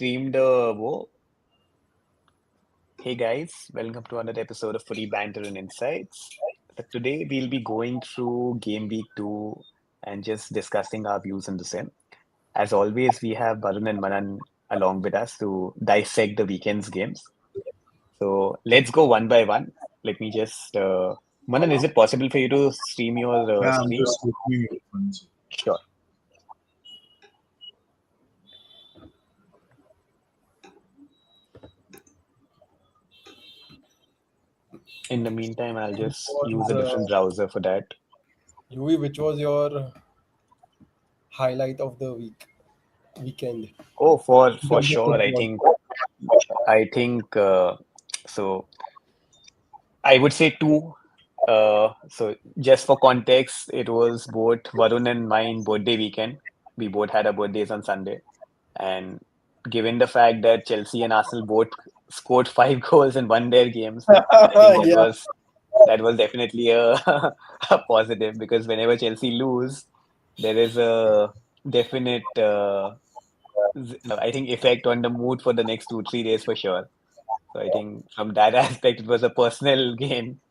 streamed wo. Hey guys, welcome to another episode of Footy Banter and Insights. So today we'll be going through Game Week 2 and just discussing our views on the same. As always, we have Varun and Manan along with us to dissect the weekend's games. So let's go one by one. Let me just, Manan, is it possible for you to stream your Yeah, I'm screen? just opening it once. Sure. In the meantime, I'll Which just use was a different browser for that. Yui, which was your highlight of the weekend? Oh, In for terms of sure. football. I think so. I would say two. So just for context, it was both Varun and mine birthday weekend. We both had our birthdays on Sunday, and given the fact that Chelsea and Arsenal both scored five goals and won their games, I think Yeah. that was definitely a, a positive because whenever Chelsea lose, there is a definite I think effect on the mood for the next 2 3 days for sure. So I think from that aspect, it was a personal gain.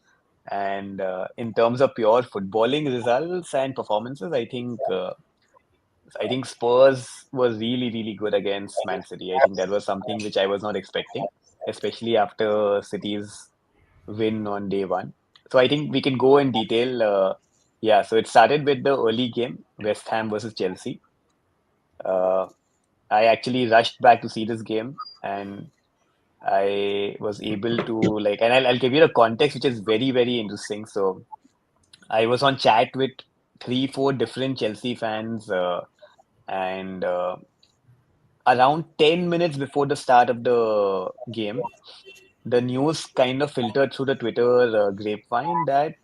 And in terms of pure footballing results and performances, I think Spurs was really good against Man City. I think that was something which I was not expecting, especially after City's win on day one. So I think we can go in detail. Yeah, so it started with the early game, West Ham versus Chelsea. Uh, I actually rushed back to see this game, and I was able to and I'll give you the context, which is very interesting. So I was on chat with 3 4 different Chelsea fans, and around 10 minutes before the start of the game, the news kind of filtered through the Twitter grapevine that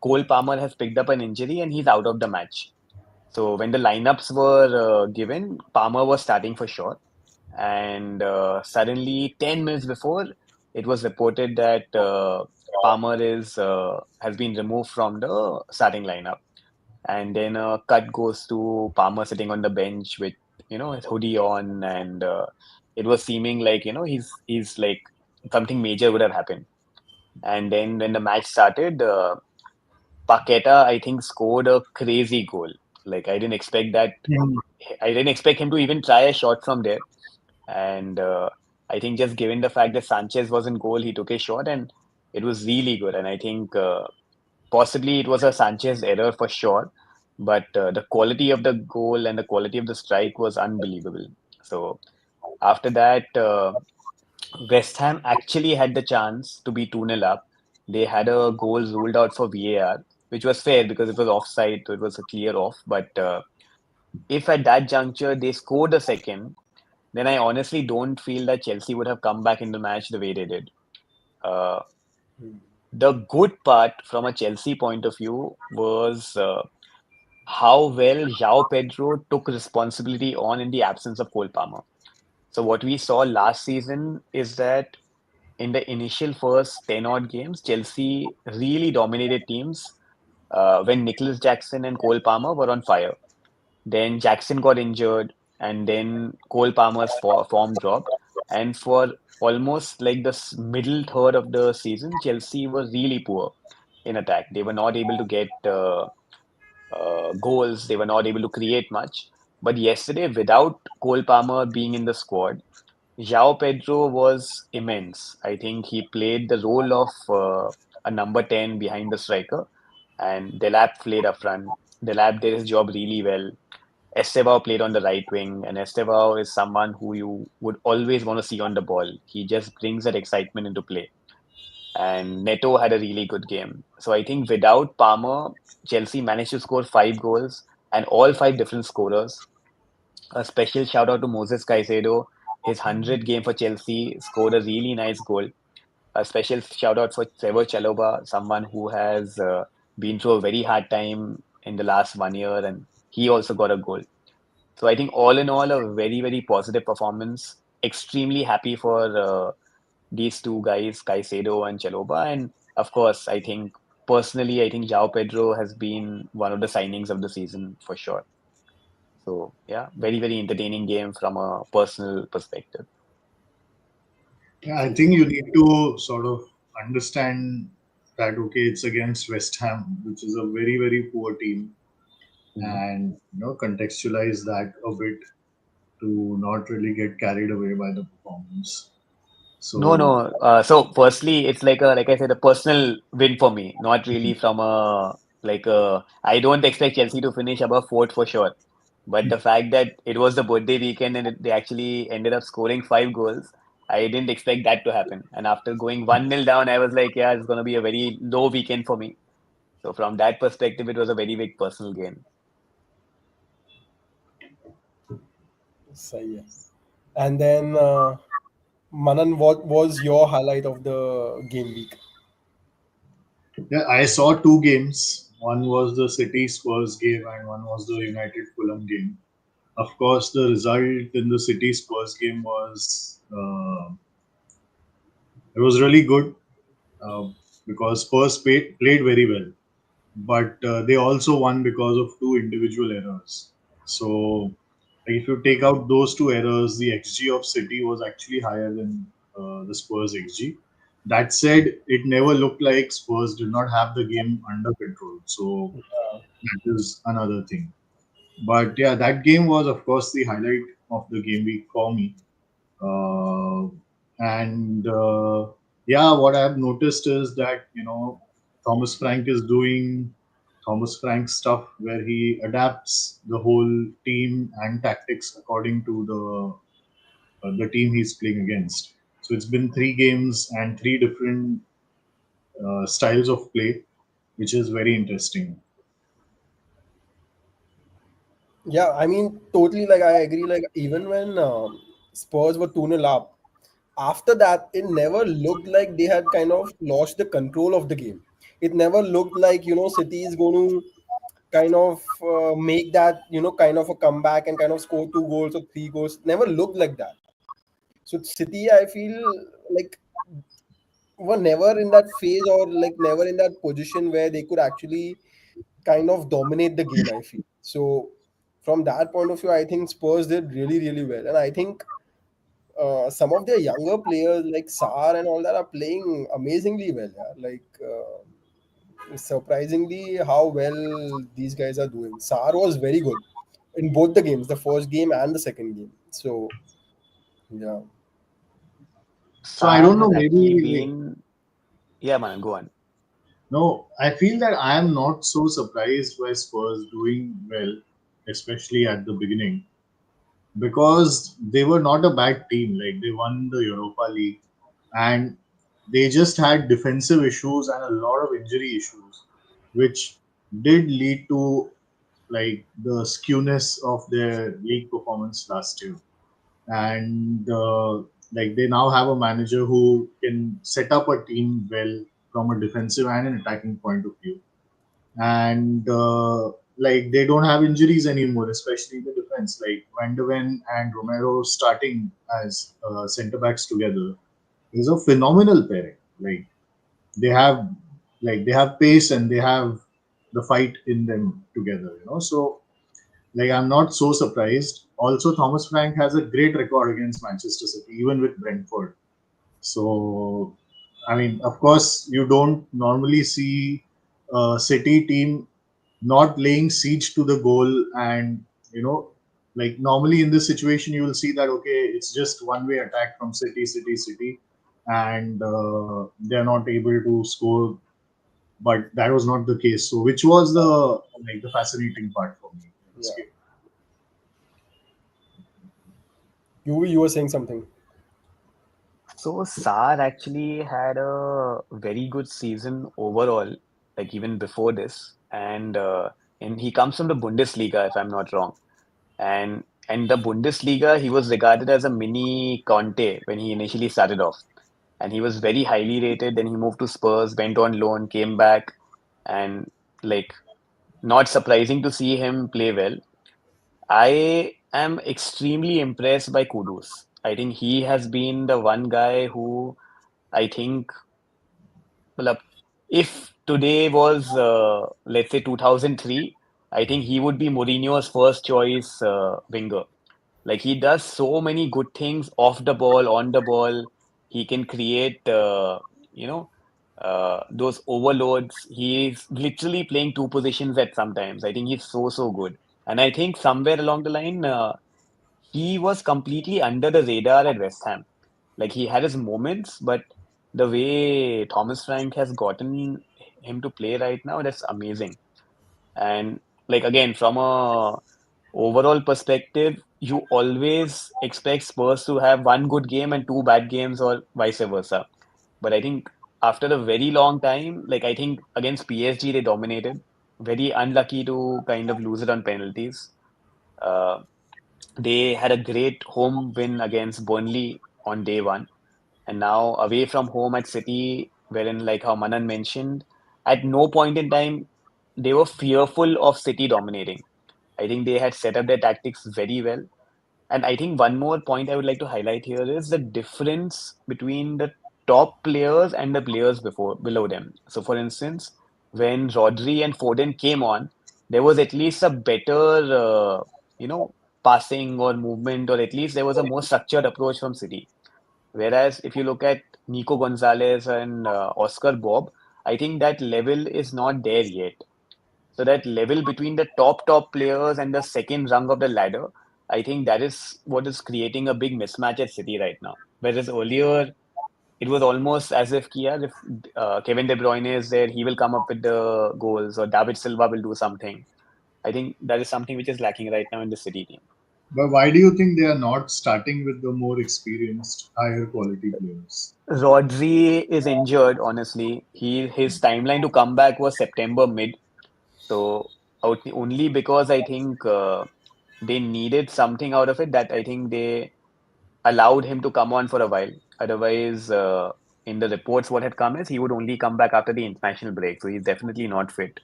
Cole Palmer has picked up an injury and he's out of the match. So when the lineups were given, Palmer was starting for sure. And suddenly, 10 minutes before, it was reported that Palmer is has been removed from the starting lineup. And then a cut goes to Palmer sitting on the bench with his hoodie on, and it was seeming like he's like something major would have happened. And then when the match started, Paqueta I think scored a crazy goal. Like I didn't expect him to even try a shot from there. And I think just given the fact that Sanchez was in goal, he took a shot and it was really good. And I think possibly it was a Sanchez error for sure, but the quality of the goal and the quality of the strike was unbelievable. So after that, West Ham actually had the chance to be 2-0 up. They had a goal ruled out for VAR, which was fair because it was offside, so it was a clear off. But if at that juncture they scored a second, then I honestly don't feel that Chelsea would have come back in the match the way they did. Uh, the good part from a Chelsea point of view was how well João Pedro took responsibility on in the absence of Cole Palmer. So what we saw last season is that in the initial first 10 odd games, Chelsea really dominated teams when Nicholas Jackson and Cole Palmer were on fire. Then Jackson got injured, and then Cole Palmer's form dropped. And for almost like the middle third of the season, Chelsea was really poor in attack. They were not able to get goals, they were not able to create much. But yesterday, without Cole Palmer being in the squad, João Pedro was immense. I think he played the role of a number 10 behind the striker, and Delap played up front. Delap did his job really well. Estevao played on the right wing, and Estevao is someone who you would always want to see on the ball. He just brings that excitement into play. And Neto had a really good game. So I think without Palmer, Chelsea managed to score 5 goals and all five different scorers. A special shout out to Moses Caicedo. His 100th game for Chelsea scored a really nice goal. A special shout out for Trevor Chalobah, someone who has been through a very hard time in the last 1 year, and he also got a goal. So I think all in all, a very positive performance. Extremely happy for these two guys, Caicedo and Chaloba. And of course, I think João Pedro has been one of the signings of the season for sure. So yeah, very, very entertaining game from a personal perspective. Yeah, I think you need to sort of understand that okay, it's against West Ham, which is a very very poor team, Mhm. and contextualize that a bit to not really get carried away by the performance. No, So no. So firstly, it's like I said, a personal win for me, not really from I don't expect Chelsea to finish above fourth for sure. But the fact that it was the birthday weekend and they actually ended up scoring 5 goals, I didn't expect that to happen. And after going 1-0 down, I was like, yeah, it's going to be a very low weekend for me. So from that perspective, it was a very big personal gain. So yeah. And then Manan, what was your highlight of the game week? yeah, I saw two games. One was the City Spurs game, and one was the United Fulham game. Of course, the result in the City Spurs game was it was really good uh, because Spurs played very well, but they also won because of two individual errors. So, like, if you take out those two errors, the XG of City was actually higher than the Spurs XG. That said, it never looked like Spurs did not have the game under control. So that is another thing. But yeah, that game was, of course, the highlight of the game week for me. Uh, and yeah, what I've noticed is that Thomas Frank is doing Thomas Frank stuff where he adapts the whole team and tactics according to the team he's playing against. So it's been three games and three different styles of play, which is very interesting. Yeah, I mean, totally. Like, I agree. Like, even when Spurs were 2 nil up, after that, it never looked like they had kind of lost the control of the game. It never looked like, City is going to kind of make that, kind of a comeback and kind of score 2 goals or 3 goals. Never looked like that. So, City, I feel like were never in that phase or like never in that position where they could actually kind of dominate the game, I feel. So from that point of view, I think Spurs did really, really well. And I think some of their younger players like Sar and all that are playing amazingly well. Yeah? Like surprisingly how well these guys are doing. Sar was very good in both the games, the first game and the second game. So yeah. So I Sar don't know, has actually maybe been, yeah, man, go on. no, I feel that I am not so surprised by Spurs doing well, especially at the beginning, because they were not a bad team. Like they won the Europa League, and they just had defensive issues and a lot of injury issues, which did lead to like the skewness of their league performance last year. And like they now have a manager who can set up a team well from a defensive and an attacking point of view, and like they don't have injuries anymore, especially in the defense. Like Van de Ven and Romero starting as centre backs together is a phenomenal pairing. They have they have pace and they have the fight in them together. So like I'm not so surprised. Also, Thomas Frank has a great record against Manchester City, even with Brentford. So, I mean, of course, you don't normally see a City team not laying siege to the goal, and you know, like normally in this situation, you will see that okay, it's just one way attack from City, and they're not able to score. But that was not the case. So, which was the fascinating part for me in this Yeah. game. You were saying something. So Sar actually had a very good season overall, like even before this, and he comes from the Bundesliga, if I'm not wrong. And the Bundesliga, he was regarded as a mini Conte when he initially started off, and he was very highly rated. Then he moved to Spurs, went on loan, came back, and like not surprising to see him play well. I am extremely impressed by Kudus. I think he has been the one guy who I think, well, if today was, let's say, 2003, I think he would be Mourinho's first choice winger. Like he does so many good things off the ball, on the ball. He can create, you know, those overloads. He's literally playing two positions at sometimes. I think he's so good. And I think somewhere along the line, he was completely under the radar at West Ham. Like he had his moments, but the way Thomas Frank has gotten him to play right now, that's amazing. And like again, from a overall perspective, you always expect Spurs to have one good game and two bad games or vice versa. But I think after a very long time, like I think against PSG they dominated. Very unlucky to kind of lose it on penalties. Uh, they had a great home win against Burnley on day one, and now away from home at City, wherein like how Manan mentioned, at no point in time they were fearful of City dominating. I think they had set up their tactics very well. And I think one more point I would like to highlight here is the difference between the top players and the players before below them. So, for instance, when Rodri and Foden came on, there was at least a better, you know, passing or movement, or at least there was a more structured approach from City. Whereas if you look at Nico Gonzalez and Oscar Bob, I think that level is not there yet. So that level between the top players and the second rung of the ladder, I think that is what is creating a big mismatch at City right now. Whereas earlier, it was almost as if Kia, if Kevin De Bruyne is there, he will come up with the goals, or David Silva will do something. I think that is something which is lacking right now in the City team. But why do you think they are not starting with the more experienced, higher quality players? Rodri is injured, honestly. His timeline to come back was September mid. So only because I think they needed something out of it that I think they allowed him to come on for a while. Otherwise, in the reports, what had come is he would only come back after the international break. So he's definitely not fit.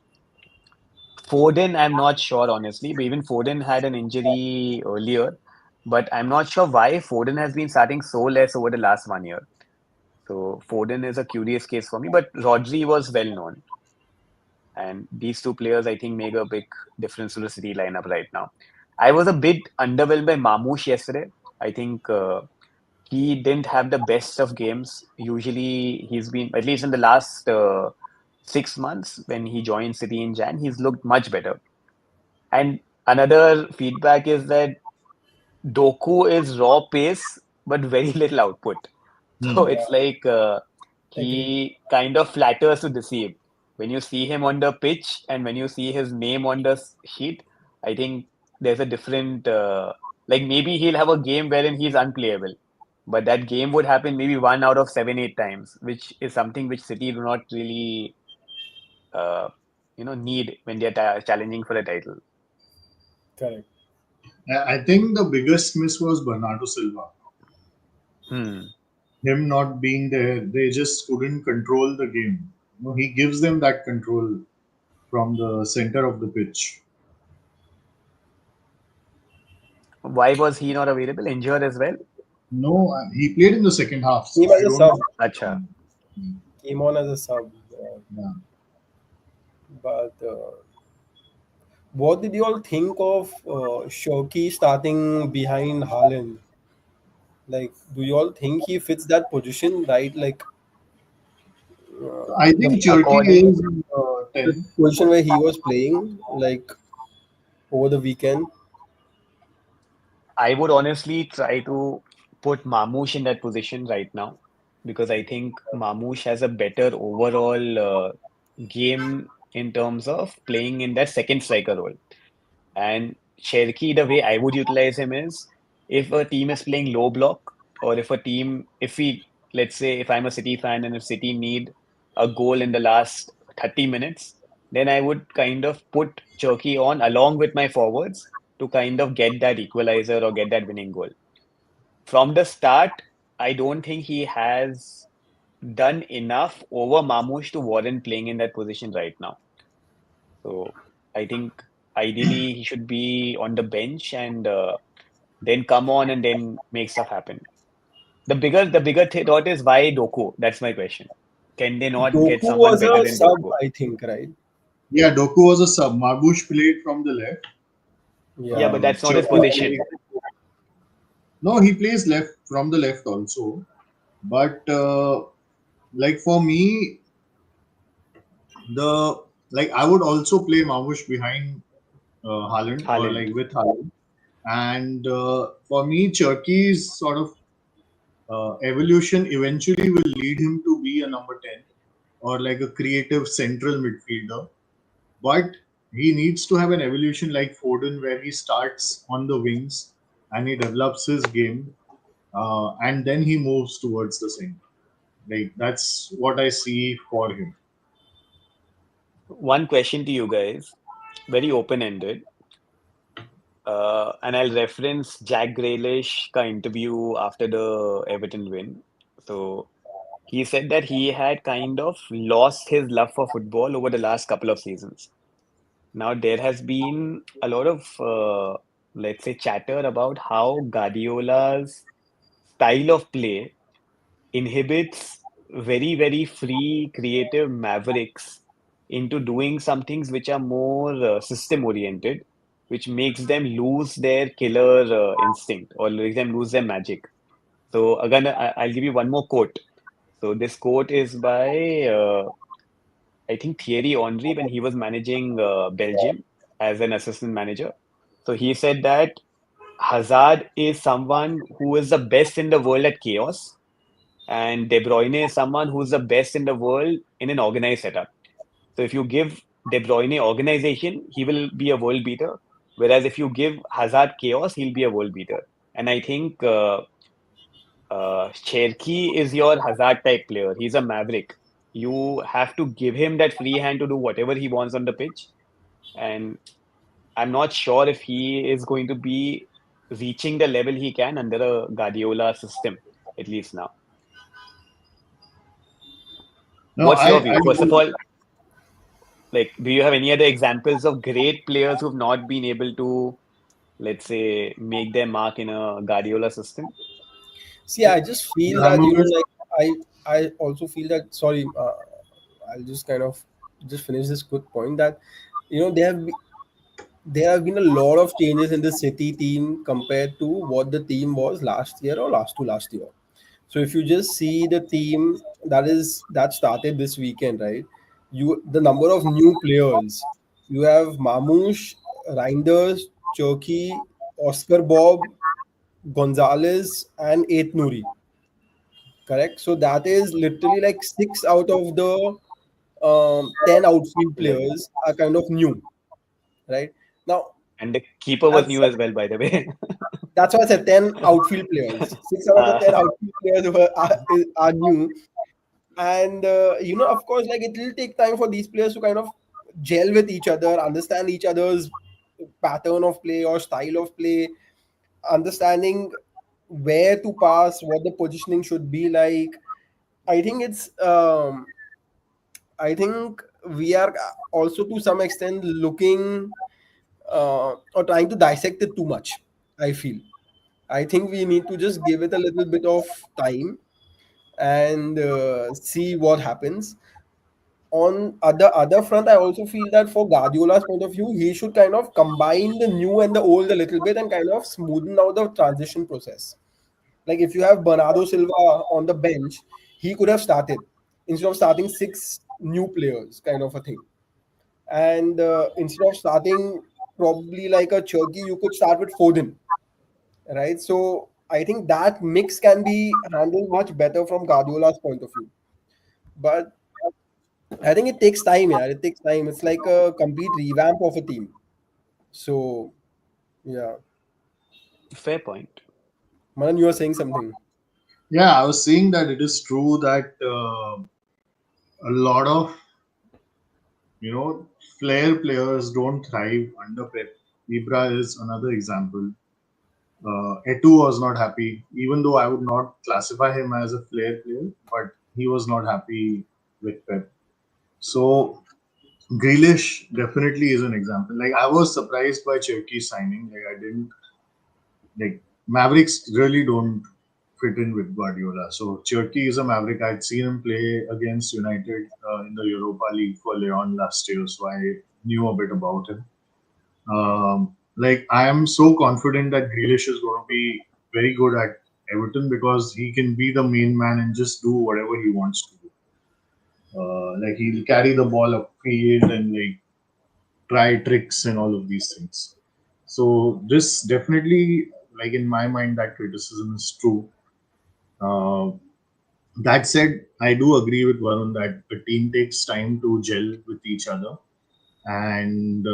Foden, I'm not sure, honestly, but even Foden had an injury earlier. But I'm not sure why Foden has been starting so less over the last 1 year. So Foden is a curious case for me, but Rodri was well known. And these two players, I think, make a big difference to the City lineup right now. I was a bit underwhelmed by Mamouche yesterday. I think he didn't have the best of games. Usually, he's been, at least in the last 6 months when he joined City in Jan, he's looked much better. And another feedback is that Doku is raw pace, but very little output. So Hmm. it's Yeah, like agreed. he kind of flatters to deceive. When you see him on the pitch and when you see his name on the sheet, I think there's a different, like maybe he'll have a game wherein he's unplayable. But that game would happen maybe one out of seven, 8 times, which is something which City do not really, uh, need when they're challenging for a title. Correct. I think the biggest miss was Bernardo Silva. Hmm. Him not being there, they just couldn't control the game. He gives them that control from the center of the pitch. Why was he not available? Injured as well? No, he played in the second half, so Came I as a don't sub. know. Acha. Came on as a sub. Yeah. But what did you all think of Shoki starting behind Haaland? Like, do you all think he fits that position right? Like, I the think Turkey According, is the 10. position where he was playing, like over the weekend. I would honestly try to put Mamouche in that position right now because I think Mamouche has a better overall game in terms of playing in that second striker role. And Cherki, the way I would utilize him is if a team is playing low block, or if we, let's say, if I'm a City fan and if City need a goal in the last 30 minutes, then I would kind of put Cherki on along with my forwards to kind of get that equalizer or get that winning goal. From the start, I don't think he has done enough over Mamouche to warrant playing in that position right now. So I think ideally he should be on the bench and then come on and then make stuff happen. The bigger thought is why Doku? That's my question. Can they not get Doku someone was better a than sub, Doku? I think, right? Yeah, Doku was a sub. Marbush played from the left. Yeah, but Yeah. that's not his Cherki position. played. No, he plays left from the left also. But like for me, the like I would also play Marbush behind Haaland or Haaland. like with Haaland. And for me, Cherki's sort of evolution eventually will lead him to be a number 10 or like a creative central midfielder. But he needs to have an evolution like Foden, where he starts on the wings and he develops his game, and then he moves towards the center. Like that's what I see for him. One question to you guys, very open-ended. And I'll reference Jack Grealish ka interview after the Everton win. So he said that he had kind of lost his love for football over the last couple of seasons. Now there has been a lot of let's say chatter about how Guardiola's style of play inhibits very, very free, creative mavericks into doing some things which are more system oriented, which makes them lose their killer instinct or makes them lose their magic. So again, I'll give you one more quote. So this quote is by I think Thierry Henry when he was managing Belgium as an assistant manager. So he said that Hazard is someone who is the best in the world at chaos, and De Bruyne is someone who's the best in the world in an organized setup. So if you give De Bruyne organization, he will be a world beater. Whereas if you give Hazard chaos, he'll be a world beater. And I think Cherki is your Hazard type player. He's a maverick. You have to give him that free hand to do whatever he wants on the pitch. And I'm not sure if he is going to be reaching the level he can under a Guardiola system, at least now. No, What's your I view? First of do. all, like, do you have any other examples of great players who've not been able to, let's say, make their mark in a Guardiola system? See, I just feel that Ibrahimovic. like I also feel that. Sorry, I'll just kind of just finish this quick point that there have been a lot of changes in the City team compared to what the team was last year or last to last year. So if you just see the team that started this weekend, right? The number of new players. You have Mamouche, Reinders, Cherki, Oscar Bob, Gonzalez, and Eight Nouri. Correct. So that is literally like six out of the 10 outfield 11. players are kind of new, right? Now, And the keeper was that's new as well, by the way. that's why I said 10 outfield players. Six out of the Uh, 10 outfield players are new. And, of course, like it will take time for these players to kind of gel with each other, understand each other's pattern of play or style of play, understanding where to pass, what the positioning should be like. I think I think we are also to some extent looking or trying to dissect it too much. I feel. I think we need to just give it a little bit of time and see what happens. On other front, I also feel that for Guardiola's point of view, he should kind of combine the new and the old a little bit and kind of smoothen out the transition process. Like if you have Bernardo Silva on the bench, he could have started instead of starting six new players, kind of a thing. And instead of starting probably like a Cherky, you could start with Foden, right? So I think that mix can be handled much better from Guardiola's point of view. But I think it takes time, yeah. It takes time. It's like a complete revamp of a team. So yeah, Fair point. Manan, you were saying something. Yeah, I was saying that it is true that a lot of you know flair players don't thrive under Pep. Ibra is another example. Etu was not happy, even though I would not classify him as a flair player, but he was not happy with Pep. So Grealish definitely is an example. Like I was surprised by Cherky's signing. Like I didn't like Mavericks really don't fit in with Guardiola. So Cherki is a Maverick. I'd seen him play against United in the Europa League for Lyon last year, so I knew a bit about him. Like I am so confident that Grealish is going to be very good at Everton because he can be the main man and just do whatever he wants to do. Like he'll carry the ball upfield and like try tricks and all of these things. So this definitely, like in my mind, that criticism is true. Uh, that said, I do agree with Varun that the team takes time to gel with each other, and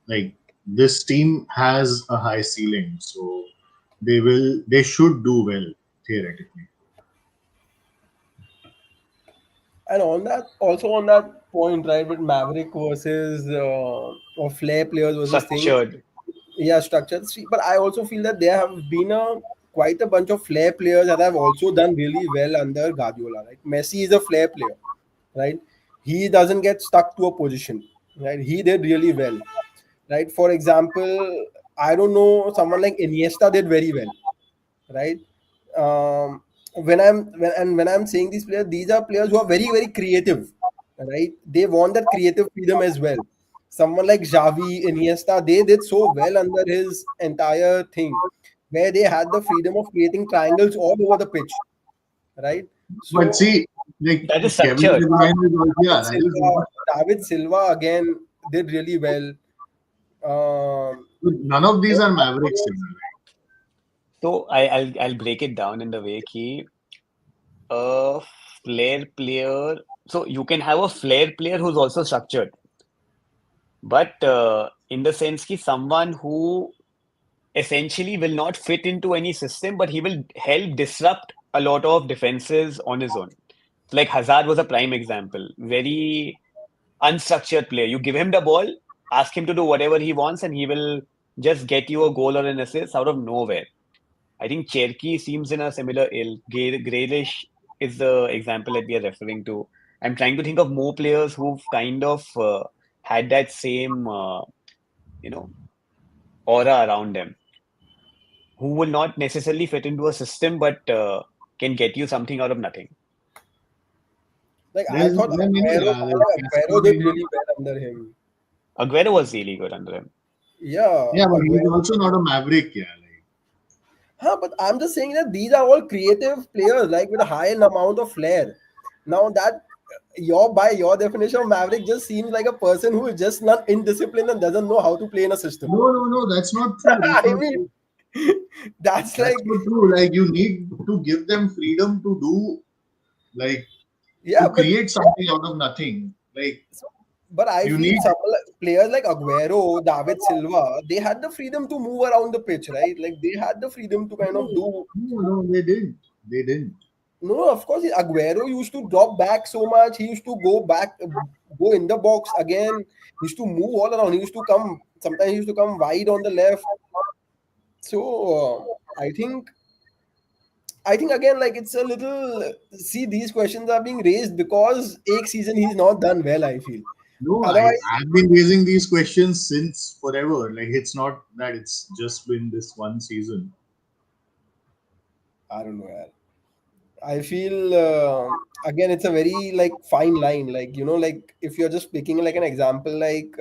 like this team has a high ceiling, so they should do well theoretically. And on that, also on that point, right, with Maverick versus or flair players versus things, Structured. yeah, structured. See, but I also feel that there have been a quite a bunch of flair players that have also done really well under Guardiola. Right, Messi is a flair player, right? He doesn't get stuck to a position, right? He did really well, right? For example, I don't know, someone like Iniesta did very well, right? Um, when I'm saying these players, these are players who are very very creative, right? They want that creative freedom as well. Someone like Xavi, Iniesta, they did so well under his entire thing, where they had the freedom of creating triangles all over the pitch, right? But So see, like That is Kevin De structured. Bruyne, David yeah, that is Silva, not. David Silva again did really well. Um, None of these are Mavericks. You know, So I'll break it down in the way कि a flair player. So you can have a flair player who's also structured, but in the sense कि someone who essentially will not fit into any system, but he will help disrupt a lot of defenses on his own. Like Hazard was a prime example. Very unstructured player. You give him the ball, ask him to do whatever he wants, and he will just get you a goal or an assist out of nowhere. I think Cherky seems in a similar ill. Grealish is the example that we are referring to. I'm trying to think of more players who've kind of had that same, you know, aura around them, who will not necessarily fit into a system, but can get you something out of nothing. like I there's thought there are many. Aguero did really well under him. Aguero was really good under him. Yeah, Yeah, but he's Aguero. also not a Maverick. Yeah, like Huh, but I'm just saying that these are all creative players, like with a high amount of flair. Now that your by your definition of Maverick just seems like a person who is just not indisciplined and doesn't know how to play in a system. no, that's not true. That's I not mean, true. that's That's like, not true. Like you need to give them freedom to do, like yeah, to create something out of nothing. Like but I you feel need. some players like Aguero, David Silva, they had the freedom to move around the pitch, right? Like they had the freedom to kind of No, do. no, they didn't. They didn't. No, of course, Aguero used to drop back so much. He used to go back, go in the box again. He used to move all around. He used to come. Sometimes he used to come wide on the left. So I think again, like it's a little. See, these questions are being raised because एक season he's not done well. I feel. No, Otherwise, I've been raising these questions since forever. Like it's not that it's just been this one season. I don't know. Yeah. I feel again it's a very like fine line. Like like if you're just picking like an example like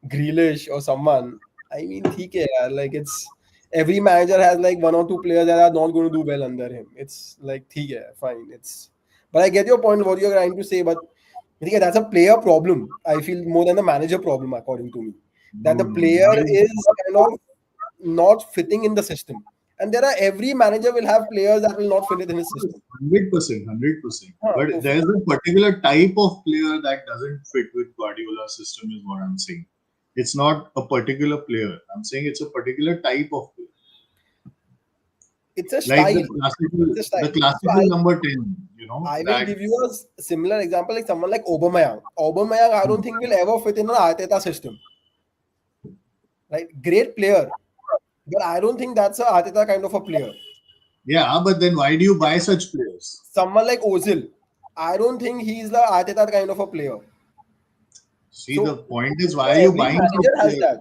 Grealish or someone. I mean, ठीक है यार. Like it's every manager has like one or two players that are not going to do well under him. It's like ठीक है, fine. But I get your point what you're trying to say. But ठीक है, that's a player problem. I feel more than a manager problem according to me. That No, the no, player that is is kind of not fitting in the system. And there are every manager will have players that will not fit in his system. 100%, 100%. Huh, But so there's a particular type of player that doesn't fit with Guardiola's system, is what I'm saying. It's not a particular player. I'm saying it's a particular type of player, it's a like style. It's a the style. So classical number 10. You know I will that. give you a similar example like someone like Aubameyang. Aubameyang, I don't think will ever fit in an Arteta system. Right? Great player, but I don't think that's a Arteta kind of a player. Yeah, but then why do you buy such players? Someone like Ozil, I don't think he's the Arteta kind of a player. See, the So point is, why are you every buying such manager has players? that.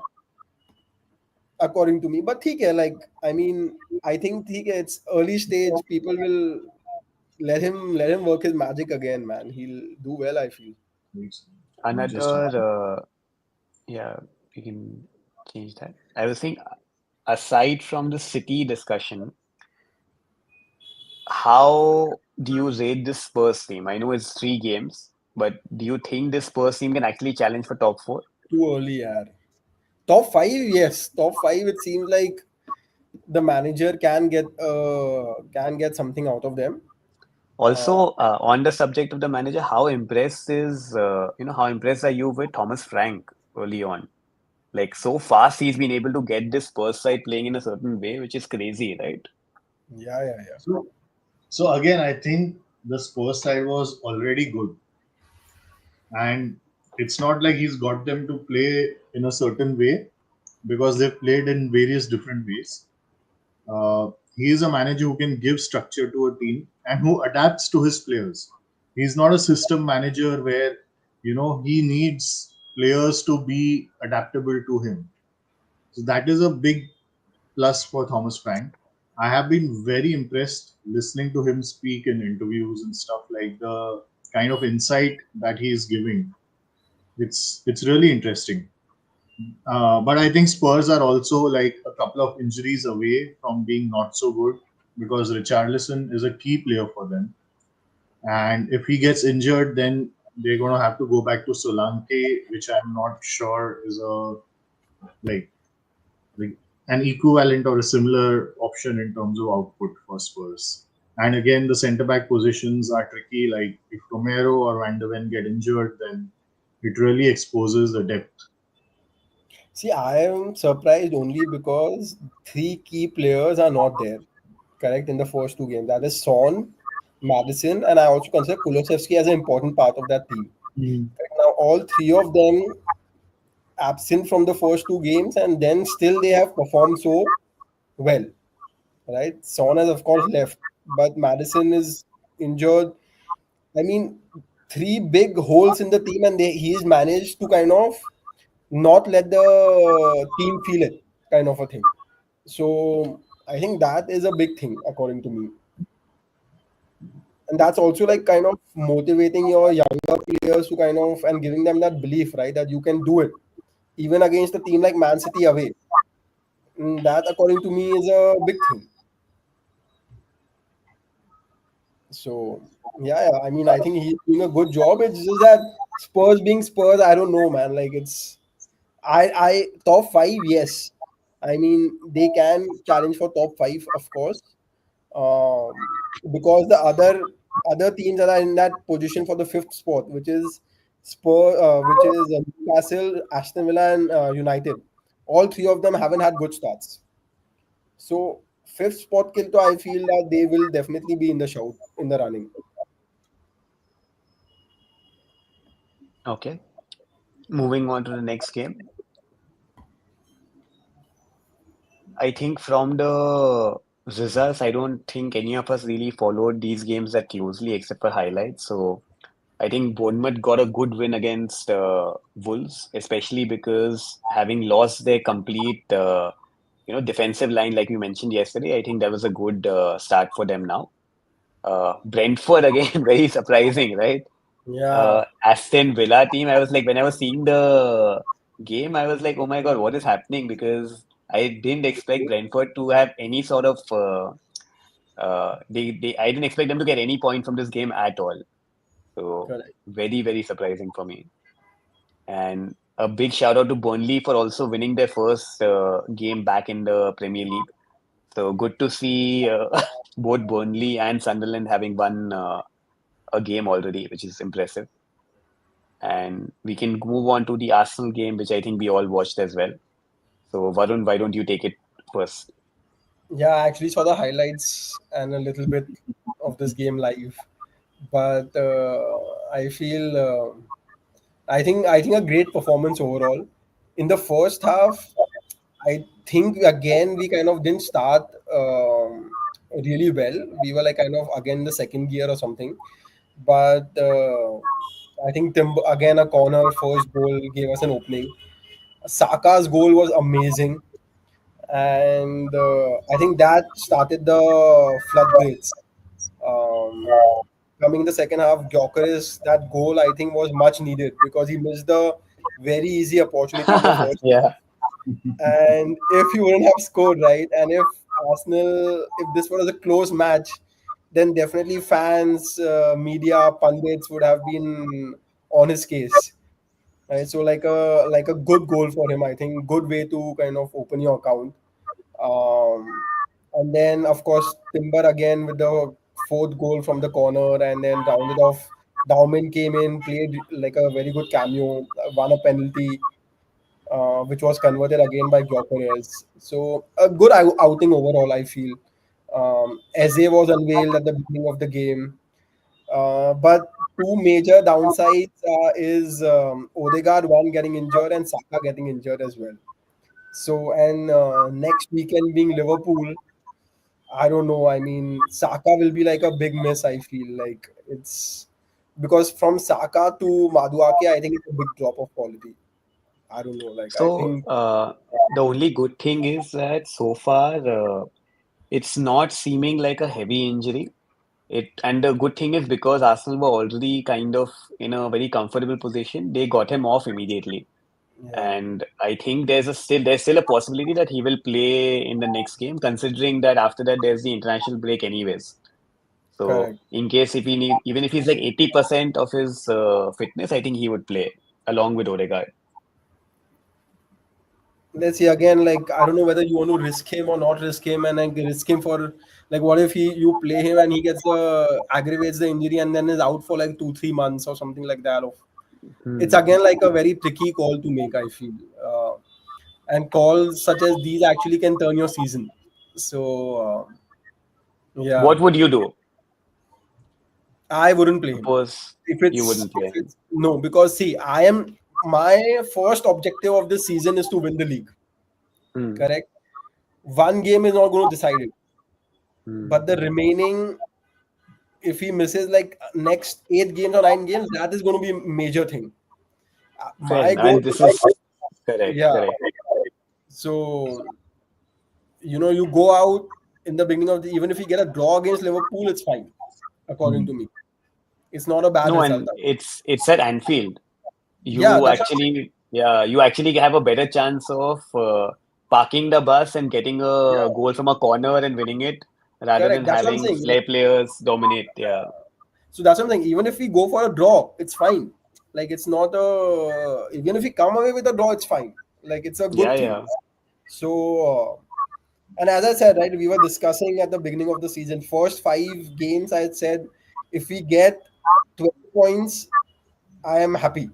according to me. But ठीक है, like I mean, I think ठीक है, it's early stage. People will let him work his magic again, man. He'll do well, I feel. Just Another, yeah, we can change that. I was saying, aside from the City discussion, how do you rate this Spurs team? I know it's 3 games, but do you think this Spurs team can actually challenge for top four? Too early, yaar. Top five, yes. Top five. It seems like the manager can get something out of them. Uh, Also, on the subject of the manager, how impressed are you with Thomas Frank early on? Like so fast, he's been able to get this Spurs side playing in a certain way, which is crazy, right? yeah, yeah, yeah. so, so again, I think the Spurs side was already good, and it's not like he's got them to play in a certain way because they've played in various different ways. He is a manager who can give structure to a team and who adapts to his players. He's not a system manager where he needs players to be adaptable to him. So that is a big plus for Thomas Frank. I have been very impressed listening to him speak in interviews and stuff, like the kind of insight that he is giving. It's really interesting. But I think Spurs are also like a couple of injuries away from being not so good because Richarlison is a key player for them. And if he gets injured, then they're going to have to go back to Solanke, which I'm not sure is like like an equivalent or a similar option in terms of output for Spurs. And again, the centre back positions are tricky. Like if Romero or Van der Ven get injured, then it really exposes the depth. See, I am surprised only because three key players are not there, correct, in the first two games. That is Son, Madison, and I also consider Kulusevski as an important part of that team. Mm. Right now, all three of them absent from the first two games, and then still they have performed so well, right? Son has, of course, left, but Madison is injured. I mean, three big holes in the team, and he's managed to kind of not let the team feel it, kind of a thing. So I think that is a big thing according to me, and that's also like kind of motivating your younger players to kind of and giving them that belief, right, that you can do it even against a team like Man City away. That according to me is a big thing. So yeah, I mean, I think he's doing a good job. It's just that Spurs being Spurs, I don't know, man. Like I top five, yes. I mean, they can challenge for top five, of course, because the other teams that are in that position for the fifth spot, which is Newcastle, Aston Villa, and United. All three of them haven't had good starts. So fifth spot kill, to I feel that they will definitely be in the shout in the running. Okay. Moving on to the next game. I think from the results, I don't think any of us really followed these games that closely except for highlights. So I think Bournemouth got a good win against Wolves, especially because having lost their complete, defensive line, like we mentioned yesterday, I think that was a good start for them now. Brentford again, very surprising, right? Yeah, Aston Villa team. I was like, when I was seeing the game, I was like, oh my God, what is happening? Because I didn't expect Brentford to have any sort of I didn't expect them to get any point from this game at all. So correct. very, very surprising for me. And a big shout out to Burnley for also winning their first game back in the Premier League. So good to see both Burnley and Sunderland having won a game already, which is impressive. And we can move on to the Arsenal game, which I think we all watched as well. So Varun, why don't you take it first? Yeah, I actually saw the highlights and a little bit of this game live, but I think a great performance overall. In the first half, I think again we kind of didn't start really well. We were like kind of again the second gear or something, but I think again a corner first goal gave us an opening. Saka's goal was amazing. and I think that started the floodgates. Um, Coming in the second half, Gyökeres, that goal I think was much needed because he missed the very easy opportunity in the first. Yeah. And if he wouldn't have scored, right, and if Arsenal, if this was a close match, then definitely fans, media, pundits would have been on his case, right? So like a good goal for him, I think, good way to kind of open your account. And then of course Timber again with the fourth goal from the corner, and then rounded off. Dauman came in, played like a very good cameo, won a penalty, which was converted again by Gyökeres. So a good outing overall, I feel. Eze was unveiled at the beginning of the game, but two major downsides is Odegaard one getting injured and Saka getting injured as well. So and next weekend being Liverpool, I don't know. I mean, Saka will be like a big miss. I feel like it's because from Saka to Maduake, I think it's a big drop of quality. I don't know. Like I So think the only good thing is that so far it's not seeming like a heavy injury. And the good thing is because Arsenal were already kind of in a very comfortable position, they got him off immediately. yeah, And I think there's still a possibility that he will play in the next game, considering that after that there's the international break anyways. So correct. in case if he need, even if he's like 80% of his fitness, I think he would play along with Odegaard. Let's see again. Like I don't know whether you want to risk him or not risk him, and like risk him for like what if he you play him and he gets the aggravates the injury and then is out for like 2 3 months or something like that. Of it's Hmm. again like a very tricky call to make. I feel, and calls such as these actually can turn your season. So yeah, What would you do? I wouldn't play him Suppose if you it's wouldn't if play. it's no, because see, I am my first objective of this season is to win the league. Hmm. Correct. One game is not going to decide it, Hmm. but the remaining, if he misses like next 8 games or 9 games, that is going to be a major thing. Fair My enough. goal And this would is be, correct, yeah. correct. So you go out in the beginning of the, even if you get a draw against Liverpool, it's fine, according Hmm. to me. It's not a bad No, result. and it's at Anfield. Yeah, You that's actually, yeah, you actually have a better chance of parking the bus and getting yeah, a goal from a corner and winning it rather correct. than That's what I'm having saying. Like, flair players dominate. Yeah, so that's something. Even if we go for a draw, it's fine. Like it's not a. Even if we come away with a draw, it's fine. Like it's a yeah, good thing. yeah. So, and as I said, right, we were discussing at the beginning of the season, first 5 games, I had said, if we get 20 points, I am happy,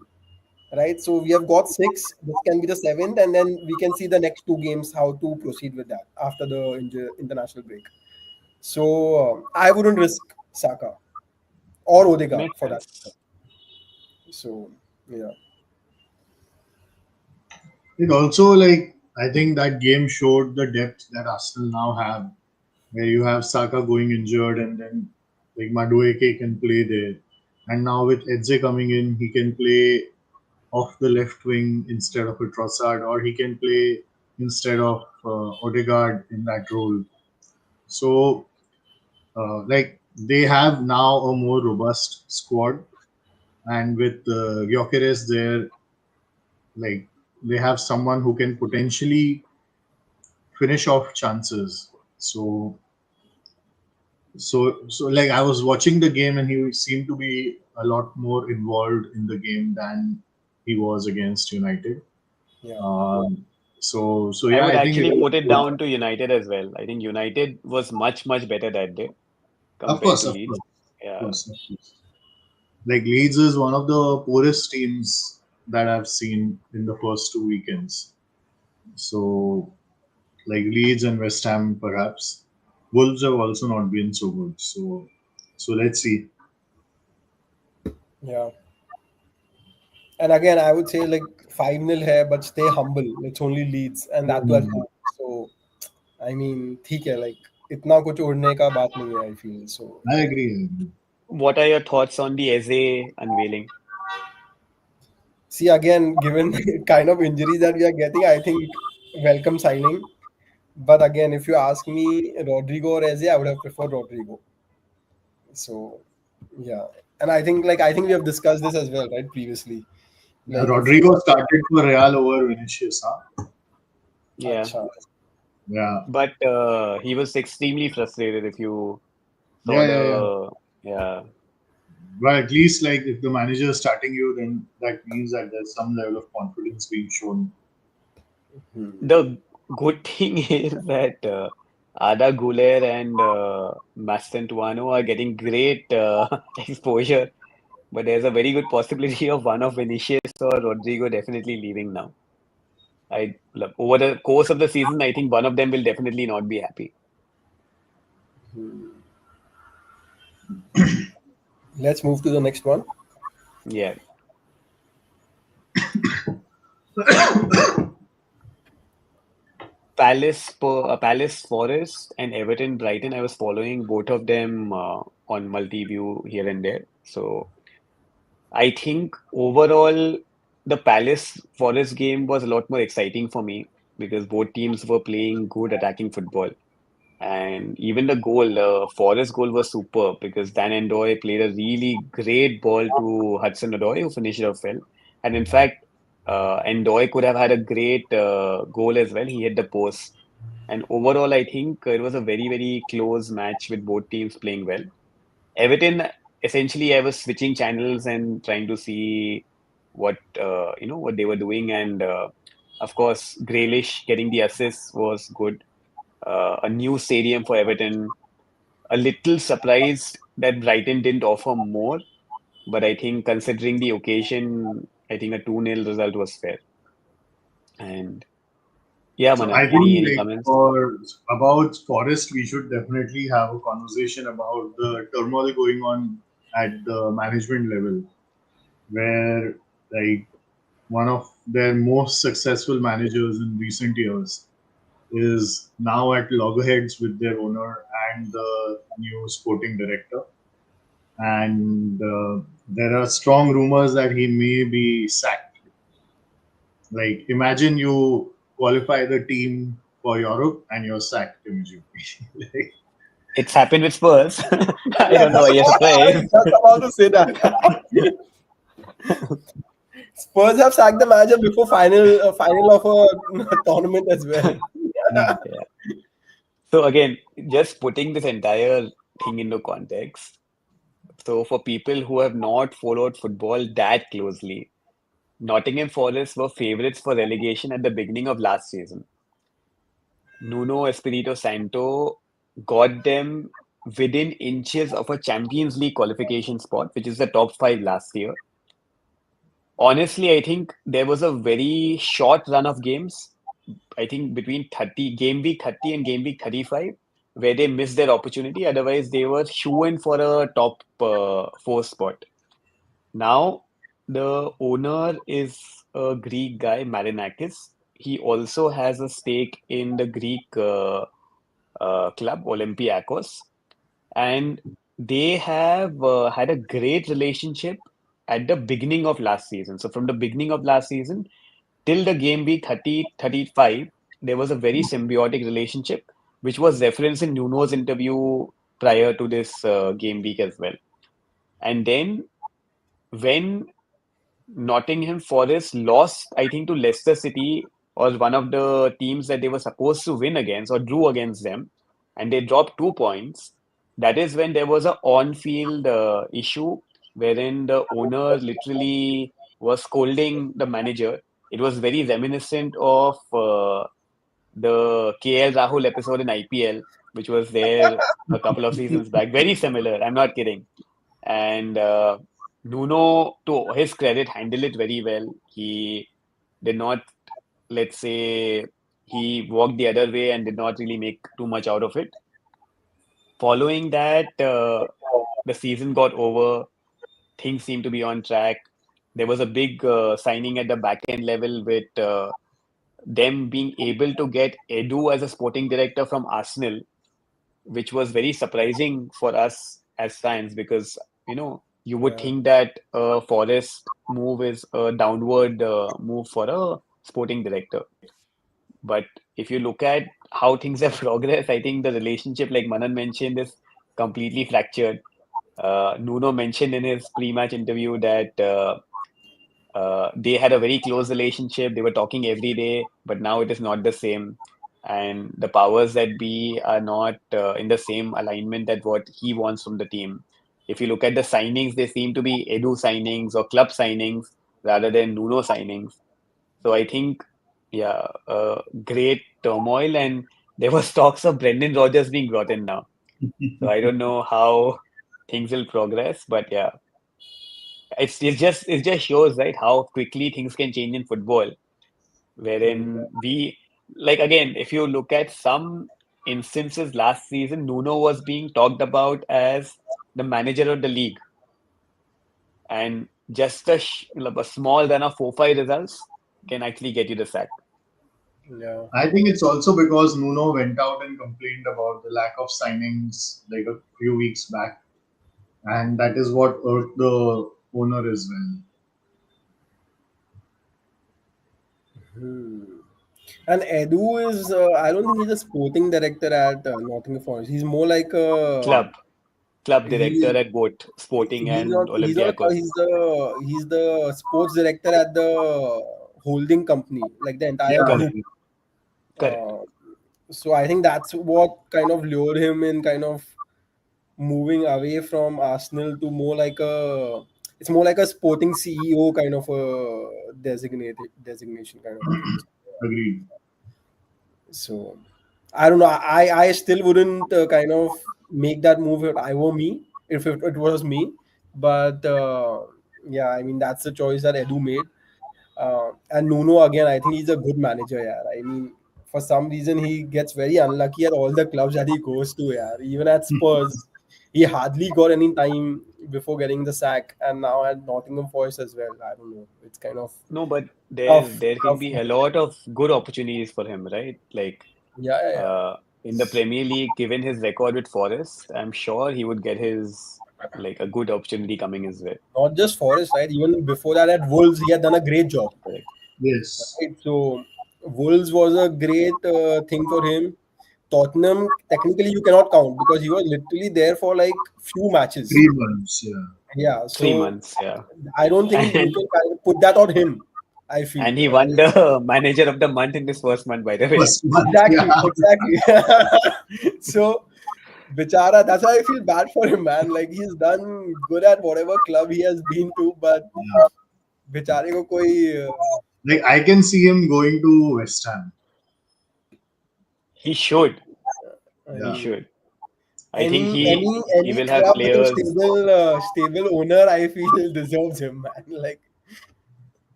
right? So we have got six. This can be the seventh, and then we can see the next 2 games how to proceed with that after the international break. So I wouldn't risk Saka or Odegaard Makes for that. sense. So yeah, It also, like, I think that game showed the depth that Arsenal now have, where you have Saka going injured and then like Madueke can play there. And now with Edze coming in, he can play off the left wing instead of a Trossard, or he can play instead of Odegaard in that role. So, like, they have now a more robust squad, and with Gyökeres there, like, they have someone who can potentially finish off chances. So like I was watching the game and he seemed to be a lot more involved in the game than he was against United. yeah, Um, so I yeah, would I think it actually was put it good. down to United as well. I think United was much, much better that day Of compared course, to of Leeds. course, of Yeah. course, of course. Like Leeds is one of the poorest teams that I've seen in the first two weekends. So like Leeds and West Ham perhaps. Wolves have also not been so good. So let's see. yeah. And again, I would say like 5-0 here, but stay humble. It's only Leeds, and that too at Mhm. home. So I mean, ठीक है, like इतना कुछ उड़ने का बात नहीं है, I feel. So I yeah. agree. I agree. What are your thoughts on the Eze unveiling? See again, given kind of injuries that we are getting, I think welcome signing. But again, if you ask me, Rodrigo or Eze, I would have preferred Rodrigo. So yeah, and I think we have discussed this as well, right? Previously, like if Rodrigo started for Real over Vinicius, huh? Yeah, acha, Yeah, but he was extremely frustrated if you saw yeah. the yeah. But at least, like, if the manager is starting you, then that means that there's some level of confidence being shown. The good thing is that Ada Guler and Mastantuano are getting great exposure, but there's a very good possibility of one of Vinicius or Rodrigo definitely leaving now. Over the course of the season, I think one of them will definitely not be happy. let's move to the next one. Yeah. Palace Forest and Everton Brighton. I was following both of them on multi-view here and there. So I think overall the Palace Forest game was a lot more exciting for me because both teams were playing good attacking football. And even the Forest goal was superb because Dan Ndoye played a really great ball to Hudson Odoi, who finished it off well. And in fact, Ndoye could have had a great goal as well. He hit the post. And overall, I think it was a very, very close match with both teams playing well. Everton, essentially, I was switching channels and trying to see what they were doing. And of course, Grealish getting the assist was good. A new stadium for Everton. A little surprised that Brighton didn't offer more, but I think considering the occasion, I think a 2-0 result was fair. And yeah, So Manan, I think, any like, comments? for about Forest, we should definitely have a conversation about the turmoil going on at the management level, where, like, one of their most successful managers in recent years is now at loggerheads with their owner and the new sporting director. And there are strong rumors that he may be sacked. Like, imagine you qualify the team for Europe and you're sacked immediately. Like, It's happened with Spurs. I Yeah, don't know why you're I was surprised. just about to say that. Spurs have sacked the manager before final of a tournament as well. Yeah. So again, just putting this entire thing into context. So for people who have not followed football that closely, Nottingham Forest were favourites for relegation at the beginning of last season. Nuno Espirito Santo got them within inches of a Champions League qualification spot, which is the top five last year. Honestly, I think there was a very short run of games, I think between 30 game week 30 and game week 35, where they missed their opportunity. Otherwise, they were shoo-in for a top four spot. Now, the owner is a Greek guy, Marinakis. He also has a stake in the Greek club, Olympiacos, and they have had a great relationship at the beginning of last season. So, from the beginning of last season till the game week 30-35, there was a very symbiotic relationship, which was referenced in Nuno's interview prior to this game week as well. And then when Nottingham Forest lost, I think, to Leicester City or one of the teams that they were supposed to win against or drew against them, and they dropped 2 points. That is when there was a on-field issue wherein the owner literally was scolding the manager. It was very reminiscent of the KL Rahul episode in IPL, which was there a couple of seasons back. Very similar. I'm not kidding. And Nuno, to his credit, handled it very well. He did not, let's say, he walked the other way and did not really make too much out of it. Following that, the season got over. Things seemed to be on track. There was a big signing at the back end level with them being able to get Edu as a sporting director from Arsenal, which was very surprising for us as fans because you would Yeah, think that a Forest move is a downward move for a sporting director. But if you look at how things have progressed, I think the relationship, like Manan mentioned, is completely fractured. Nuno mentioned in his pre-match interview that they had a very close relationship. They were talking every day, but now it is not the same. And the powers that be are not in the same alignment that what he wants from the team. If you look at the signings, they seem to be Edu signings or club signings rather than Nuno signings. So I think, yeah, great turmoil. And there was talks of Brendan Rodgers being brought in now. So I don't know how things will progress, but yeah, it just shows, right, how quickly things can change in football, wherein we, like, again, if you look at some instances last season, Nuno was being talked about as the manager of the league, and just a small run of 4-5 results can actually get you the sack. Yeah. I think it's also because Nuno went out and complained about the lack of signings like a few weeks back, and that is what irked the owner as well. Hmm. And Edu is, I don't think he's a sporting director at Nottingham Forest. He's more like a, Club club he director at both Sporting and he's not a Olympiacos. he's the sports director at the holding company, like the entire Yeah, group. Correct, correct. Uh, so I think that's what kind of lured him in, kind of moving away from Arsenal to more like a, it's more like a sporting CEO kind of a designated designation kind of a thing. agreed. So I don't know. I still wouldn't kind of make that move if I were me, if it was me. But yeah, I mean that's the choice that Edu made. And Nuno again, I think he's a good manager. Yeah, I mean for some reason he gets very unlucky at all the clubs that he goes to. Yeah, even at Spurs, he hardly got any time before getting the sack, and now at Nottingham Forest as well. I don't know. It's kind of No, but tough, there can tough. be a lot of good opportunities for him, right? Like Yeah, yeah, yeah. uh, in the Premier League, given his record with Forest, I'm sure he would get his, like, a good opportunity coming his way. Not just Forest, right? Even before that at Wolves, he had done a great job. Correct. Yes, Right? So Wolves was a great thing for him. Tottenham, technically you cannot count because he was literally there for like few matches. 3 months. Yeah, Yeah, Three so months, yeah. I don't think you And can kind of put that on him. I feel he won the manager of the month in this first month, by the way. first month. Yeah, exactly, exactly. So Bichara, that's why I feel bad for him, man. Like he's done good at whatever club he has been to, but yeah. बेचारे को कोई Like I can see him going to West Ham. He should. I He Yeah, mean, should. I think he any will have club with a players. stable owner, I feel deserves him, man. Like,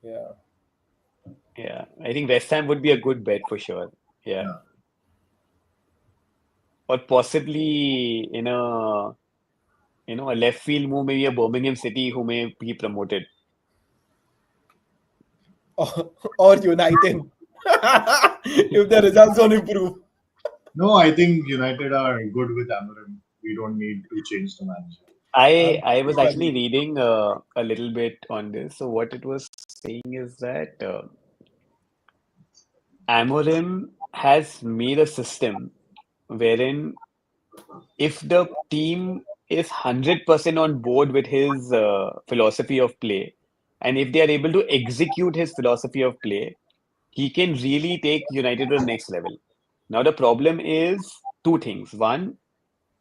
yeah, Yeah, I think West Ham would be a good bet for sure. Yeah, yeah. or possibly in a, a left field move, maybe a Birmingham City who may be promoted. or United if the results don't improve. No, I think United are good with Amorim. We don't need to change the manager. I was actually Agree. reading a little bit on this. So what it was saying is that Amorim has made a system wherein if the team is 100% on board with his philosophy of play, and if they are able to execute his philosophy of play, he can really take United to the next level. Now, the problem is two things. One,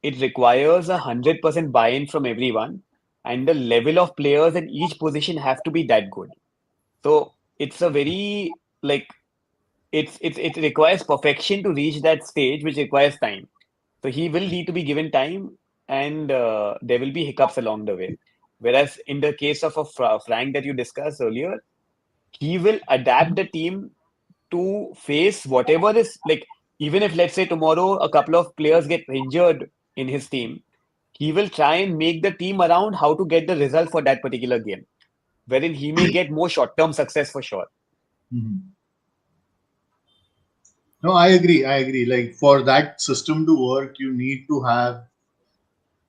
it requires 100% buy-in from everyone, and the level of players in each position have to be that good. So it's a very, like, it requires perfection to reach that stage, which requires time. So he will need to be given time, and there will be hiccups along the way. Whereas in the case of Frank that you discussed earlier, he will adapt the team to face whatever is, like, even if, let's say, tomorrow a couple of players get injured in his team, he will try and make the team around how to get the result for that particular game, wherein he may get more short-term success for sure. Mhm. No, I agree. I agree. Like for that system to work, you need to have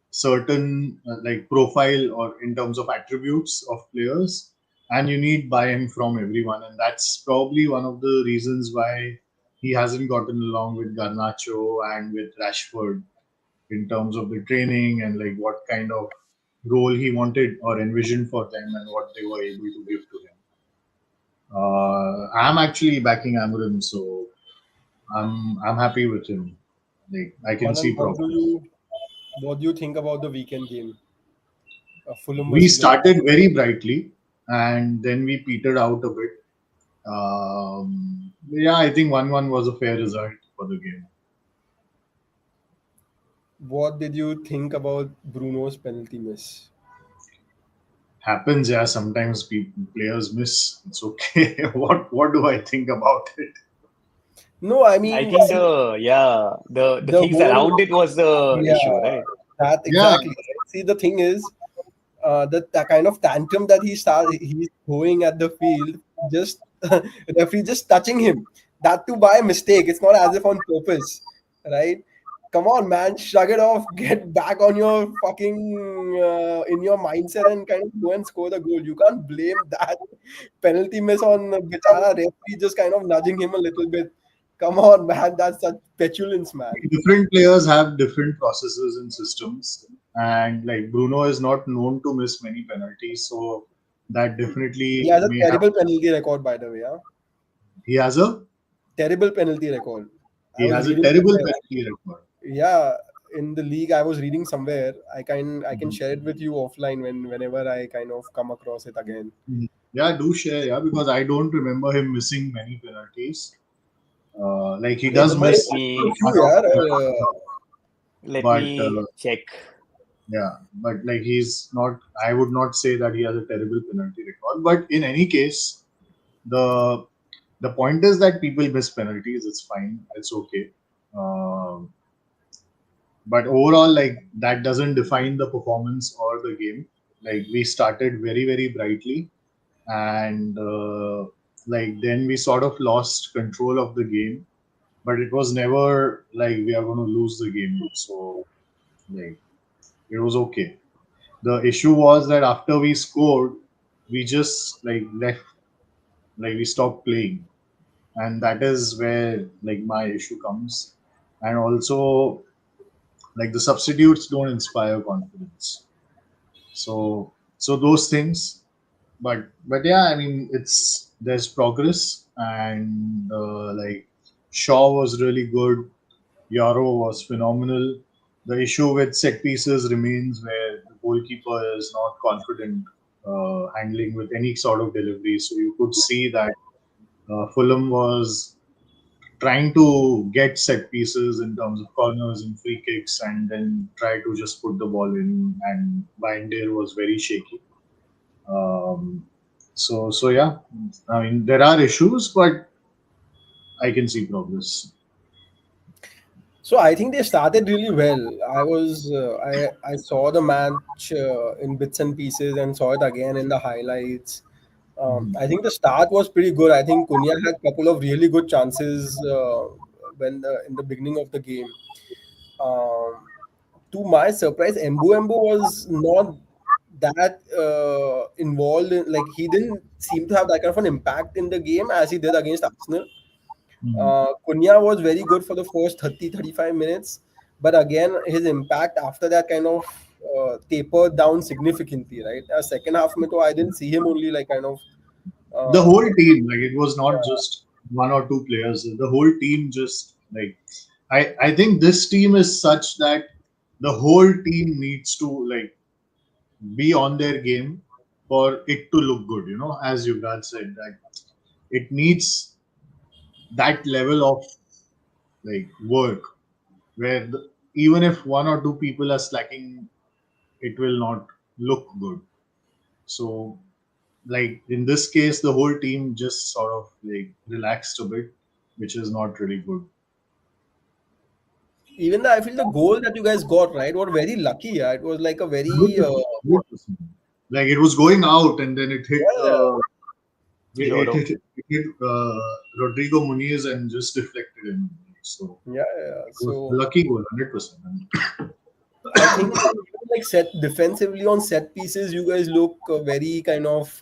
certain like profile or in terms of attributes of players, and you need buy-in from everyone, and that's probably one of the reasons why he hasn't gotten along with Garnacho and with Rashford in terms of the training and like what kind of role he wanted or envisioned for them and what they were able to give to him. I'm actually backing Amorim, so I'm happy with him. Like I can Manan, see progress. what do you think about the weekend game? Fulham We versus Liverpool. started very brightly and then we petered out a bit. Yeah, I think 1-1 was a fair result for the game. What did you think about Bruno's penalty miss? Happens, yeah. Sometimes players miss. It's okay. What do I think about it? No, I I mean, think see, the the things whole around it was the yeah, issue, right? that Yeah, exactly. Right? See, the thing is, the kind of tantrum that he's throwing at the field, just referee just touching him. That too by mistake. It's not as if on purpose, right? Come on, man, shrug it off. Get back on your fucking in your mindset and kind of go and score the goal. You can't blame that penalty miss on Bichara referee just kind of nudging him a little bit. Come on, man, that's such petulance, man. different players have different processes and systems, and like Bruno is not known to miss many penalties, so that He definitely has a may have. terrible penalty record, by the way. Yeah, He has a terrible penalty record. I he was has a reading terrible somewhere. penalty record. Yeah, in the league, I was reading somewhere. I can Mhm. share it with you offline whenever I kind of come across it again. Mhm. Yeah, do share. Yeah, because I don't remember him missing many penalties. Like he I does remember Let him miss missing a me few. one or Yeah, two, let but me check. yeah, but like he's not. I would not say that he has a terrible penalty record. But in any case, the the point is that people miss penalties. It's fine. It's okay. Um, but overall, like that doesn't define the performance or the game. Like we started very brightly, and like then we sort of lost control of the game. But it was never like we are going to lose the game. So like it was okay. The issue was that after we scored, we just like left, like we stopped playing, and that is where like my issue comes. And also, like the substitutes don't inspire confidence. So those things. But yeah, I mean there's progress, and like Shaw was really good. Yaro was phenomenal. The issue with set pieces remains where the goalkeeper is not confident handling with any sort of delivery. So you could see that Fulham was trying to get set pieces in terms of corners and free kicks and then try to just put the ball in. And Binder was very shaky. Um, so yeah, I mean there are issues, but I can see progress. So I think they started really well. I saw the match in bits and pieces and saw it again in the highlights. Mhm. I think the start was pretty good. I think Cunha had a couple of really good chances in the beginning of the game. Um, to my surprise, Embu was not that involved in, like he didn't seem to have that kind of an impact in the game as he did against Arsenal. Mhm. Cunha was very good for the first 30-35 minutes, but again his impact after that kind of tapered down significantly, right? Second half mein I didn't see him, only like kind of The uh, whole team, like it was not yeah, just one or two players. The whole team just like I think this team is such that the whole team needs to like be on their game for it to look good. You know, as Yuvraj said, that it needs that level of like work where even if one or two people are slacking, it will not look good. So like in this case the whole team just sort of like relaxed a bit, which is not really good. even I feel the goal that you guys got, right, were very lucky. Yeah, it was like a very 100%, 100%. Like it was going out and then it hit yeah, Euro. it hit Rodrigo Muniz and just deflected him. So yeah. it was a So lucky goal, 100%. I think like set defensively on set pieces, you guys look very kind of.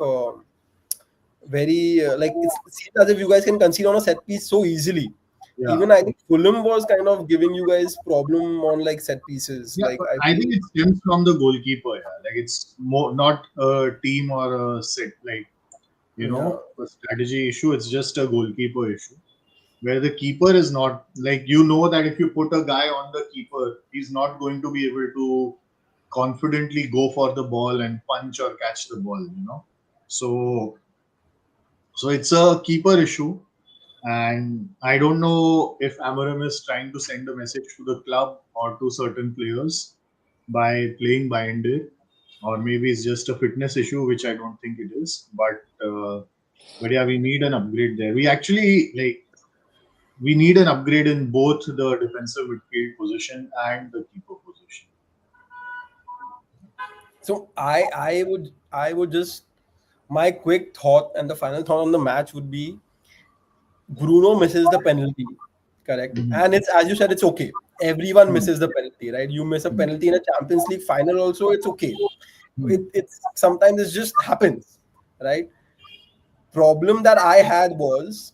very like it seems as if you guys can concede on a set piece so easily. Yeah. Even I think Fulham was kind of giving you guys problem on like set pieces. Yeah, Like but I I think feel, it stems from the goalkeeper. Yeah, like it's more not a team or a set, like yeah, a strategy issue. It's just a goalkeeper issue where the keeper is not like that if you put a guy on the keeper, he's not going to be able to confidently go for the ball and punch or catch the ball. So it's a keeper issue. And I don't know if Amorim is trying to send a message to the club or to certain players by playing Bayende, or maybe it's just a fitness issue, which I don't think it is. But yeah, we need an upgrade there. We need an upgrade in both the defensive midfield position and the keeper position. so I would just, my quick thought and the final thought on the match would be Bruno misses the penalty, correct? Mhm. And it's, as you said, it's okay. Everyone Hmm. misses the penalty, right? You miss a Hmm. penalty in a Champions League final, also, it's okay. Hmm. It's sometimes it just happens, right? Problem that I had was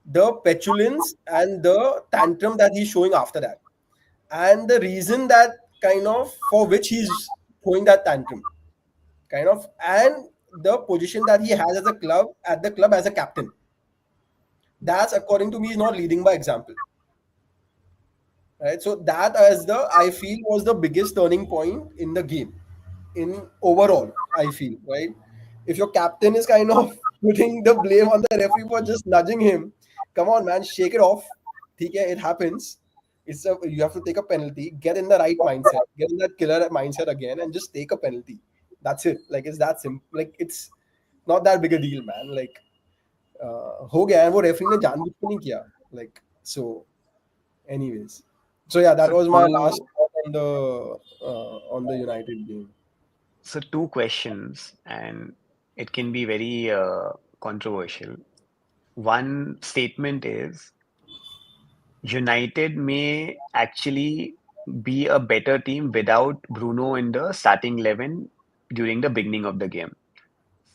the petulance and the tantrum that he's showing after that, and the reason that kind of for which he's throwing that tantrum, kind of, and the position that he has as a club at the club as a captain. That's according to me is not leading by example, right? So that as the I feel was the biggest turning point in the game, in overall. I feel, right, if your captain is kind of putting the blame on the referee for just nudging him, come on man, shake it off. Okay, it happens. You have to take a penalty, get in the right mindset, get in that killer mindset again, and just take a penalty. That's it. Like it's that simple. Like it's not that big a deal, man. Like हो गया है वो referee ने जानबूझ के नहीं किया. Like so anyways, so yeah, that So was my last two, thought on the United game. so two questions, and it can be very controversial. One statement is United may actually be a better team without Bruno in the starting 11 during the beginning of the game.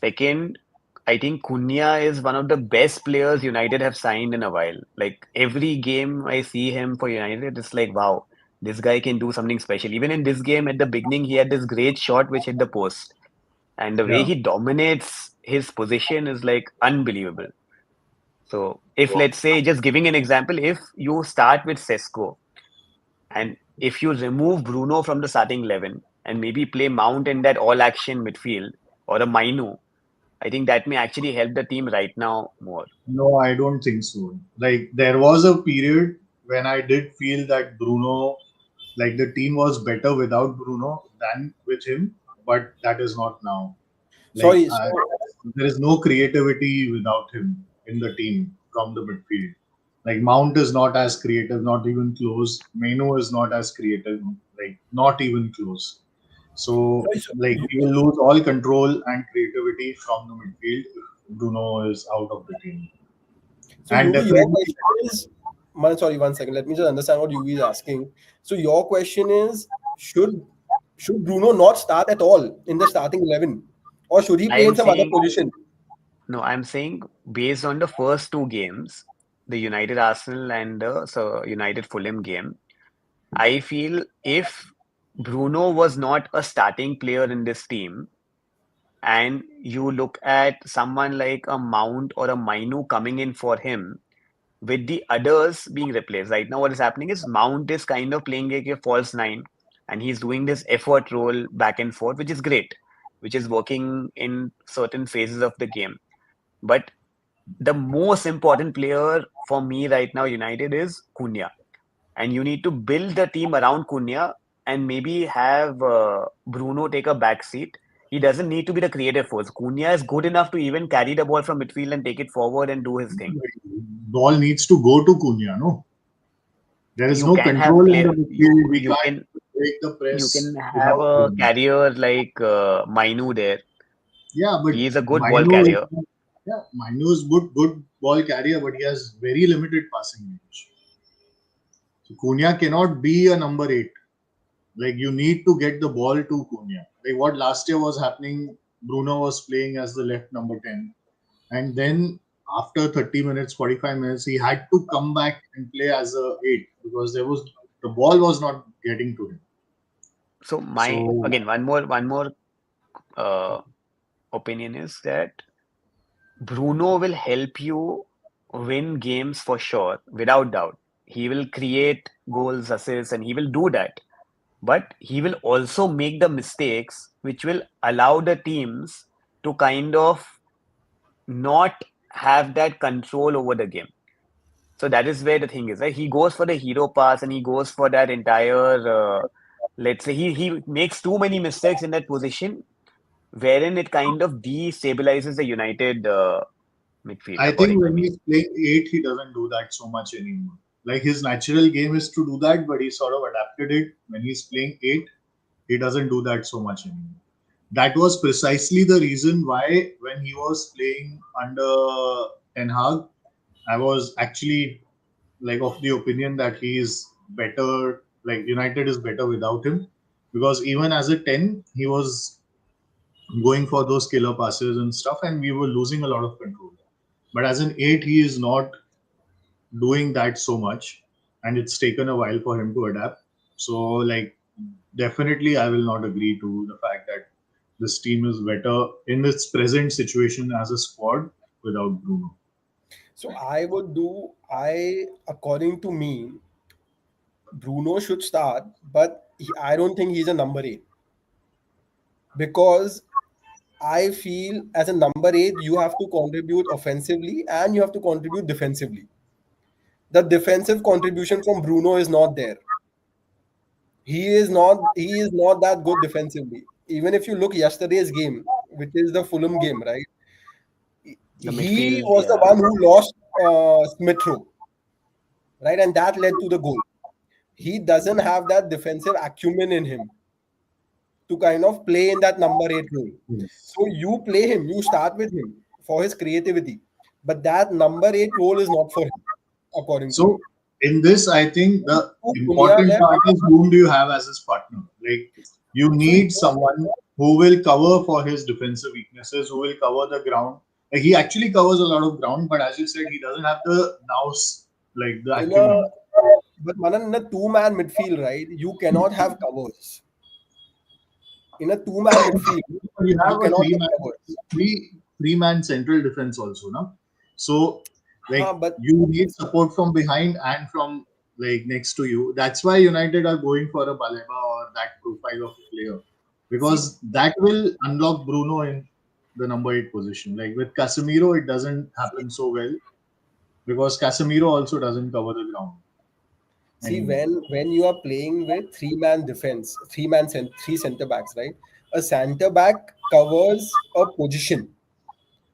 Second, I think Cunha is one of the best players United have signed in a while. Like every game I see him for United, it's like, wow, this guy can do something special. Even in this game at the beginning, he had this great shot which hit the post. And the way Yeah. he dominates his position is like unbelievable. So if let's say, just giving an example, if you start with Sesko and if you remove Bruno from the starting 11 and maybe play Mount in that all action midfield or a Mainu, I think that may actually help the team right now more. No, I don't think so. Like there was a period when I did feel that Bruno, like the team was better without Bruno than with him, but that is not now. Like Sorry, so there is no creativity without him in the team from the midfield. Like Mount is not as creative, not even close. Meno is not as creative, like not even close. So sorry, so like we will lose all control and creativity from the midfield if Bruno is out of the team. so And Yuvi, your definitely, question is, sorry, 1 second. Let me just understand what Yuvi is asking. So your question is, should should Bruno not start at all in the starting 11, or should he I play in am some other saying, position? no, I'm saying based on the first two games, the United Arsenal and the United Fulham game, I feel if Bruno was not a starting player in this team, and you look at someone like a Mount or a Mainu coming in for him, with the others being replaced. Right now, what is happening is Mount is kind of playing like a false nine, and he's doing this effort role back and forth, which is great, which is working in certain phases of the game. But the most important player for me right now, United, is Cunha, and you need to build the team around Cunha and maybe have Bruno take a back seat. He doesn't need to be the creative force. Cunha is good enough to even carry the ball from midfield and take it forward and do his thing. ball needs to go to Cunha. No, there is You no can have control in play the you midfield. We you can't can break the you can press have without a Cunha. carrier like Mainu there. Yeah, but He is a good ball Mainu is carrier. good ball carrier, but he has very limited passing range. So Cunha cannot be a number eight. Like you need to get the ball to Cunha. Like what last year was happening, Bruno was playing as the left number 10. and then after 30 minutes, 45 minutes, he had to come back and play as a 8 because the ball was not getting to him. So my So again one more uh, opinion is that Bruno will help you win games for sure, without doubt. He will create goals, assists, and he will do that. But he will also make the mistakes which will allow the teams to kind of not have that control over the game. So that is where the thing is, right? He goes for the hero pass and he goes for that entire, let's say, he makes too many mistakes in that position, wherein it kind of destabilizes the United midfield, I think according to when me. he's playing 8, he doesn't do that so much anymore. Like his natural game is to do that, but he sort of adapted it. When he's playing 8, he doesn't do that so much anymore. That was precisely the reason why when he was playing under Ten Hag, I was actually like of the opinion that he is better. Like United is better without him, because even as a 10, he was going for those killer passes and stuff, and we were losing a lot of control. But as an 8, he is not doing that so much, and it's taken a while for him to adapt. So, like, definitely, I will not agree to the fact that this team is better in its present situation as a squad without Bruno. So according to me, Bruno should start, but I don't think he's a number 8, because I feel as a number 8, you have to contribute offensively and you have to contribute defensively. The defensive contribution from Bruno is not there. He is not that good defensively. Even if you look yesterday's game, which is the Fulham game, right? The He midfield, was the yeah. one who lost Smith Rowe, right? And that led to the goal. He doesn't have that defensive acumen in him to kind of play in that number 8 role. Yes. So you play him, you start with him for his creativity. But that number 8 role is not for him, according to me. So, in this, I think the So Cunha important left. part is whom do you have as his partner? Like, you So need someone who will cover for his defensive weaknesses, who will cover the ground. Like, he actually covers a lot of ground, but as you said, he doesn't have the nous, like the in a acumen. but Manan, in a two-man midfield, right? You cannot have covers. In a two-man midfield, You you have a cannot have covers. three man central defense also, no? So like But you need support from behind and from like next to you. That's why United are going for a Baleba or that profile of player, see, because that will unlock Bruno in the number 8 position. Like with Casemiro, it doesn't happen so well because Casemiro also doesn't cover the ground See, anymore. when you are playing with three-man defense, three center backs, right? A center back covers a position,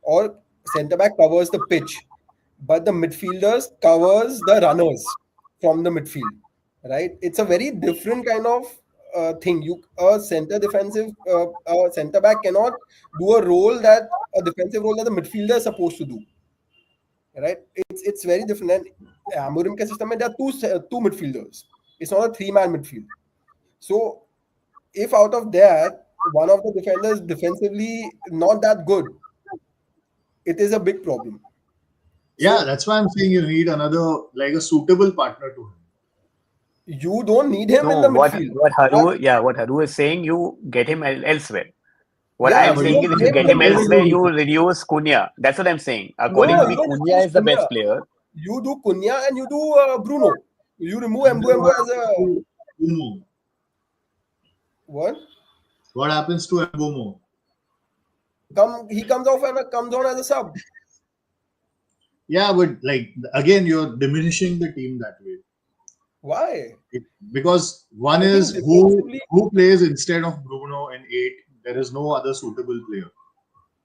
or center back covers the pitch, but the midfielders covers the runners from the midfield, right? It's a very different kind of thing. A center back cannot do a defensive role that the midfielder is supposed to do, right? It's very different. And Amorim के system में there are two midfielders. It's not a three-man midfield. So if out of that one of the defenders defensively not that good, it is a big problem. Yeah, So that's why I'm saying you need another like a suitable partner to him. you don't need him in No, the what midfield. what You are, Haru, yeah, what Haru is saying, you get him elsewhere. What I yeah, Yeah, am but you saying don't is, if you play him get in the him where elsewhere, midfield. you reduce Cunha. That's what I'm saying. No, According to you me, don't Cunha reduce is the Cunha. best player. You do Cunha and you do Bruno. You remove and then Embuemo what as a happens to Bruno? what? What happens to Mbomo? He comes off and comes on as a sub. Yeah, but like again, you're diminishing the team that way. Why? Because one I is think defensively, who plays instead of Bruno in 8. There is no other suitable player.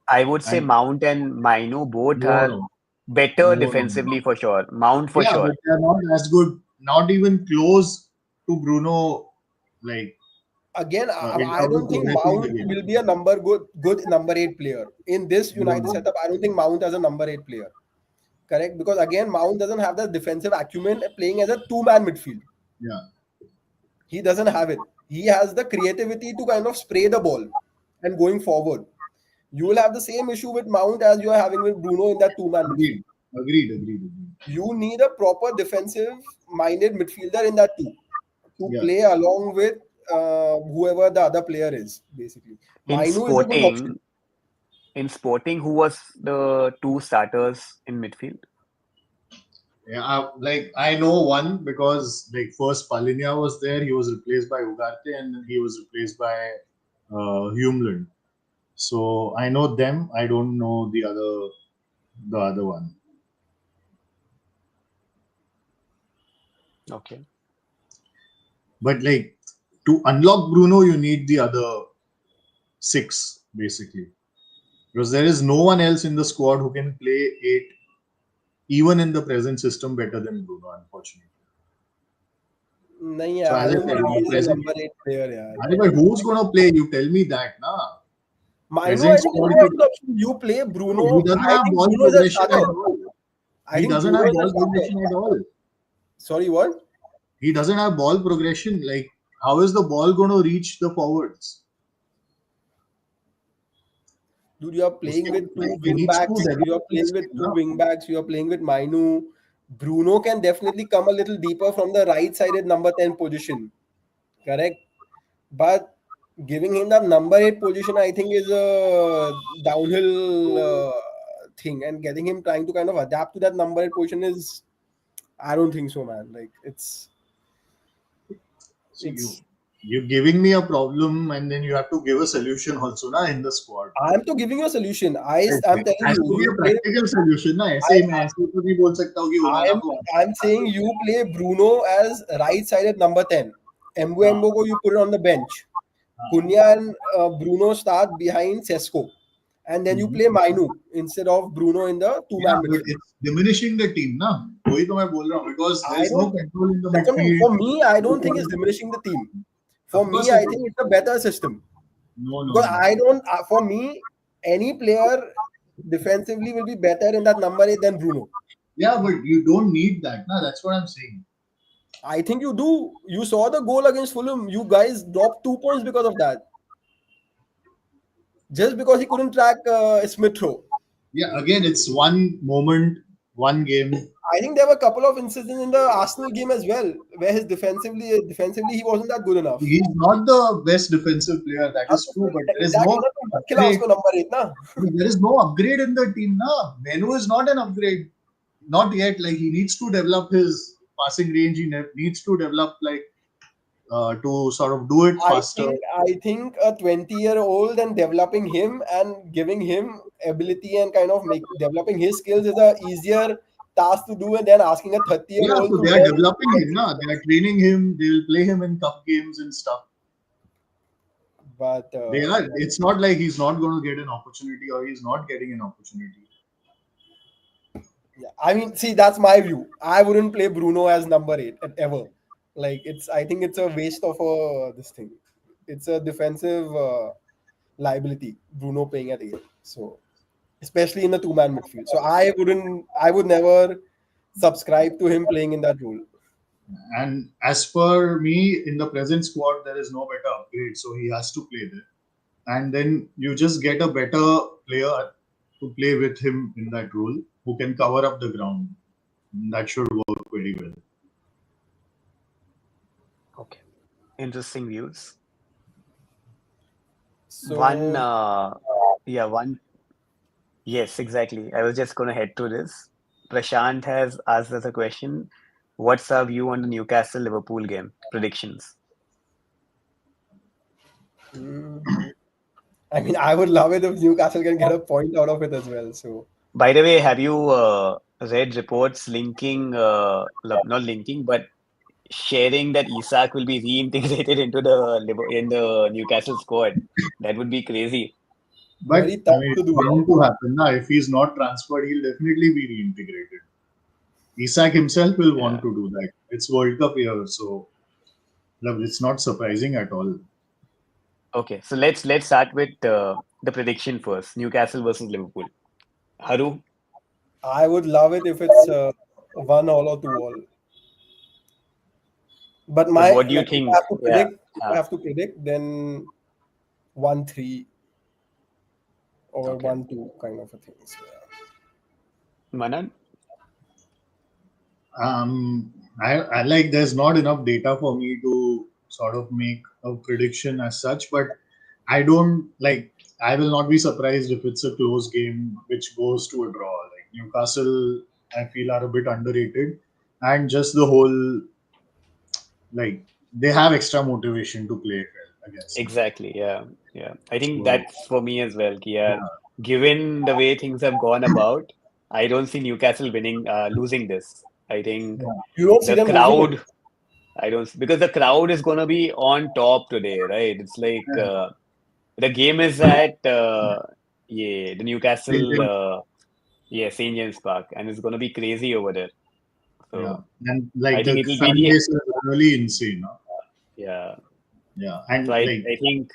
I would say And Mount and Mainu both no, are no, better no, no, no. defensively for sure. Mount for Yeah, but sure. they are not as good. Not even close to Bruno. Like again, in I terms of don't think progressing the Mount game. will be a good number 8 player in this No, United no. setup. I don't think Mount as a number 8 player. Correct, because again, Mount doesn't have the defensive acumen playing as a two-man midfield. Yeah, He doesn't have it. He has the creativity to kind of spray the ball and going forward. You will have the same issue with Mount as you are having with Bruno in that two-man midfield. Agreed. You need a proper defensive-minded midfielder in that too to Yeah. play along with whoever the other player is. Basically, In Mainu is a good option. Sporting, who was the two starters in midfield? Yeah, I know one because like first Palinia was there, he was replaced by Ugarte, and then he was replaced by Humeland. So I know them. I don't know the other one. Okay. But like to unlock Bruno, you need the other six basically, because there is no one else in the squad who can play eight, even in the present system, better than Bruno, unfortunately. नहीं, So I as I don't said, think in the he's a present, number 8 player. Yeah. but who's gonna play? You tell me that, na? Mainu, I Present think, is squad. a good option. You play He Bruno. doesn't I have think ball Bruno is a progression at starter. all. I He think doesn't Bruno have is a ball starter. progression at all. Sorry, what? He doesn't have ball progression. Like, how is the ball going to reach the forwards? Dude, you are playing with two He wing needs to backs. You develop are his playing with skill two now. wing backs. You are playing with Mainu. Bruno can definitely come a little deeper from the right-sided number 10 position. Correct? But giving him that number 8 position, I think, is a downhill thing. And getting him trying to kind of adapt to that number 8 position is, I don't think so, man. Like, See, it's you're giving me a problem, and then you have to give a solution also, na, in the squad. I'm to giving you a solution. I'm It telling has you, to be you a play. practical solution, na. ऐसे तो नहीं बोल सकता हूँ कि I'm उनाना को I'm saying you play Bruno as right-sided number 10. हाँ, Embuemo you put it on the bench. हाँ. Cunha and Bruno start behind Sesko. And then you Mhm. play Mainu instead of Bruno in the Yeah, two-man but midfield. it's diminishing the team, na. वही तो मैं बोल रहा हूँ, because there I is no don't control in the that's what I mean. midfield. For me, I don't think it's diminishing the team. For Of me, course it I is. think it's a better system. No. Because I don't for me, any player defensively will be better in that number 8 than Bruno. Yeah, but you don't need that, na. That's what I'm saying. I think you do. You saw the goal against Fulham. You guys dropped 2 points because of that. Just because he couldn't track Smith Rowe. Yeah, again, it's one moment, one game. I think there were a couple of incidents in the Arsenal game as well, where his defensively he wasn't that good enough. He's not the best defensive player, that हाँ, is तो true, फिर but there is exactly no ना तो मत खिला upgrade. उसको number 8 ना. There is no upgrade in the team, na. Menu is not an upgrade. Not yet. Like, he needs to develop his passing range. He needs to develop, like, to sort of do it faster. I think a 20-year-old and developing him and giving him ability and kind of developing his skills is a easier task to do than asking a Yeah, 30-year-old so to they are learn developing him, defensive na. stuff. They are training him. They will play him in cup games and stuff. But They are. It's not like he's not going to get an opportunity or he's not getting an opportunity. yeah, I mean, see, that's my view. I wouldn't play Bruno as number 8 ever. Like I think it's a waste of this thing. It's a defensive liability. Bruno playing at 8. So especially in the two-man midfield. So I would never subscribe to him playing in that role. And as per me, in the present squad, there is no better upgrade, so he has to play there. And then you just get a better player to play with him in that role who can cover up the ground. That should work very well. Okay. Interesting views. So One. Yes, exactly. I was just going to head to this. Prashant has asked us a question. What's our view on the Newcastle Liverpool game? Predictions. I mean, I would love it if Newcastle can get a point out of it as well. So By the way, have you read reports linking, not linking, but sharing that Isak will be reintegrated into the Newcastle squad? That would be crazy. But very I tough mean, to it's do. bound to happen. Na. If he's not transferred, he'll definitely be reintegrated. Isak himself will want Yeah. to do that. It's World Cup year, so look, it's not surprising at all. Okay, so let's start with the prediction first. Newcastle versus Liverpool. Haru, I would love it if it's 1-1 or 2-1. But but my what do you like think? Yeah. if I have to predict, then 1-3. or Okay. 1-2 kind of a thing. So, yeah. Manan? I like there's not enough data for me to sort of make a prediction as such, but I don't like. I will not be surprised if it's a close game which goes to a draw. Like Newcastle, I feel are a bit underrated, and just the whole like they have extra motivation to play well against them. Exactly. Yeah. Yeah. I think So that's for me as well. Yeah. yeah, Given the way things have gone about, I don't see Newcastle losing this. I think yeah, You don't see the them losing it. crowd, I don't, because the crowd is going to be on top today, right? It's like yeah. the game is at, yeah, the Same Newcastle, thing. yeah, St. James Park, and it's going to be crazy over there. Yeah, So and I like think the it will be fan the, base is really insane. Huh? yeah. Yeah, So and like I think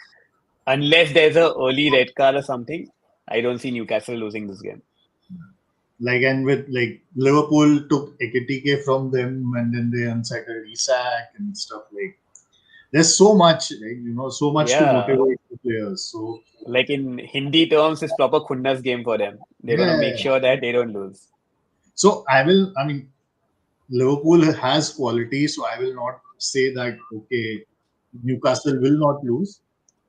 unless there's a early red card or something, I don't see Newcastle losing this game. and with like Liverpool took Ekitike from them and then they unsettled Isak and stuff like there's so much so much to Yeah, motivate the players. So like in Hindi terms, it's proper khunnas game for them. They're gonna make yeah. sure that they don't lose. So I mean Liverpool has quality, so I will not say that okay, Newcastle will not lose,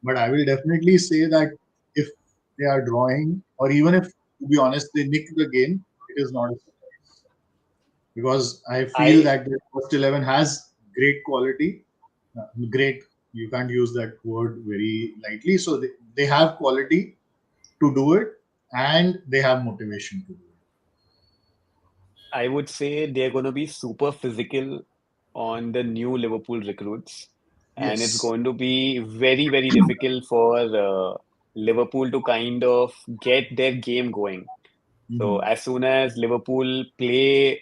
but I will definitely say that if they are drawing, or even if, to be honest, they nick the game, it is not a surprise because I feel I that the first 11 has great quality. Great, you can't use that word very lightly. So they have quality to do it, and they have motivation to do it. I would say they're gonna be super physical on the new Liverpool recruits, and it's Yes. going to be very, very difficult for Liverpool to kind of get their game going. So Mhm. as soon as Liverpool play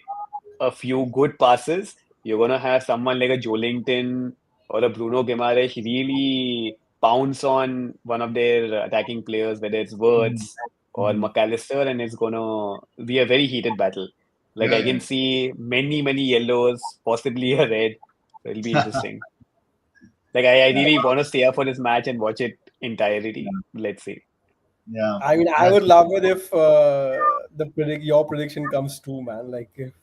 a few good passes, you're gonna have someone like a Joelinton or a Bruno Guimaraes really pounce on one of their attacking players, whether it's Mhm. Wirtz or Mhm. McAllister, and it's gonna be a very heated battle. Like I Yeah, can see many, many yellows, possibly a red. So it'll be yeah. interesting. Like I Yeah, really want to stay up for this match and watch it entirety. Let's see. yeah. I mean, I That's would love it if your prediction comes true, man. Like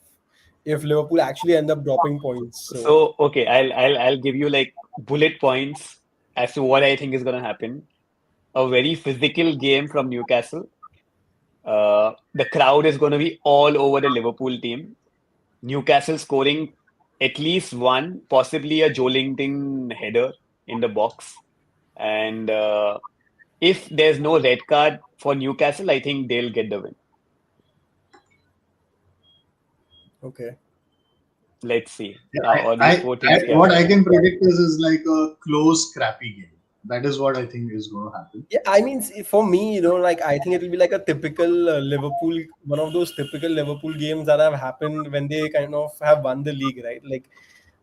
if Liverpool actually end up dropping points. So So okay, I'll give you like bullet points as to what I think is gonna happen. A very physical game from Newcastle. The crowd is going to be all over the Liverpool team. Newcastle scoring at least one, possibly a Joelinton header in the box. And if there's no red card for Newcastle, I think they'll get the win. okay. Let's see yeah, how all these four teams what can. I can predict is like a close, crappy game. That is what I think is going to happen. Yeah, I mean, for me, like I think it will be like a typical Liverpool, one of those typical Liverpool games that have happened when they kind of have won the league, right? Like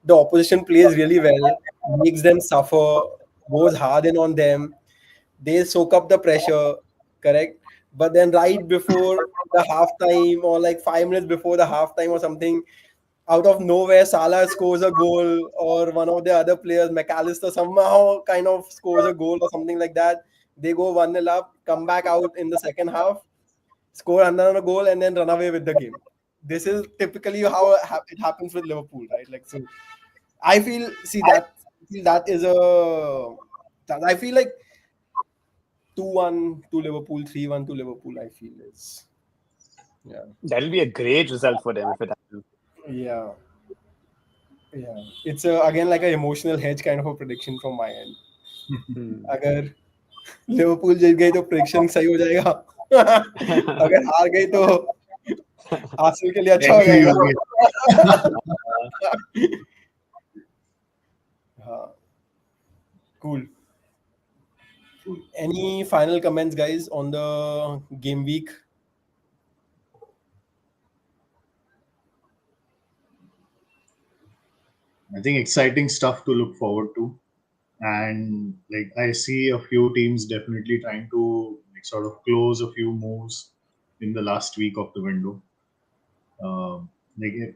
the opposition plays really well, makes them suffer, goes hard in on them, they soak up the pressure, correct? But then right before the halftime or like 5 minutes before the halftime or something, out of nowhere, Salah scores a goal, or one of the other players, McAllister, somehow kind of scores a goal or something like that. They go 1-0 up, come back out in the second half, score another goal, and then run away with the game. This is typically how it happens with Liverpool, right? Like, so I feel, see, that is I feel like 2-1 to Liverpool, 3-1 to Liverpool, I feel is, yeah. That'll be a great result for them if it happens. Yeah. Yeah, it's again like an emotional hedge kind of a prediction from my end. Hmm. अगर Liverpool जीत गई तो prediction सही हो जाएगा अगर हार गई तो आरसीबी के लिए अच्छा हो Agree, जाएगा agree. हाँ cool. Any final comments, guys, on the game week? I think exciting stuff to look forward to. And like I see a few teams definitely trying to like sort of close a few moves in the last week of the window.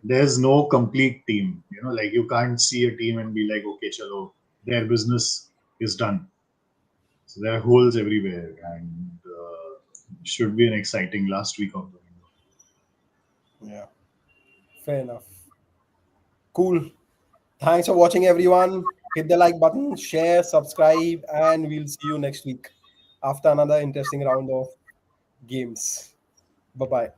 There's no complete team, like you can't see a team and be like, okay, chalo, their business is done. So there are holes everywhere, and should be an exciting last week of the window. Yeah, fair enough. Cool. Thanks for watching, everyone. Hit the like button, share, subscribe, and we'll see you next week after another interesting round of games. Bye bye.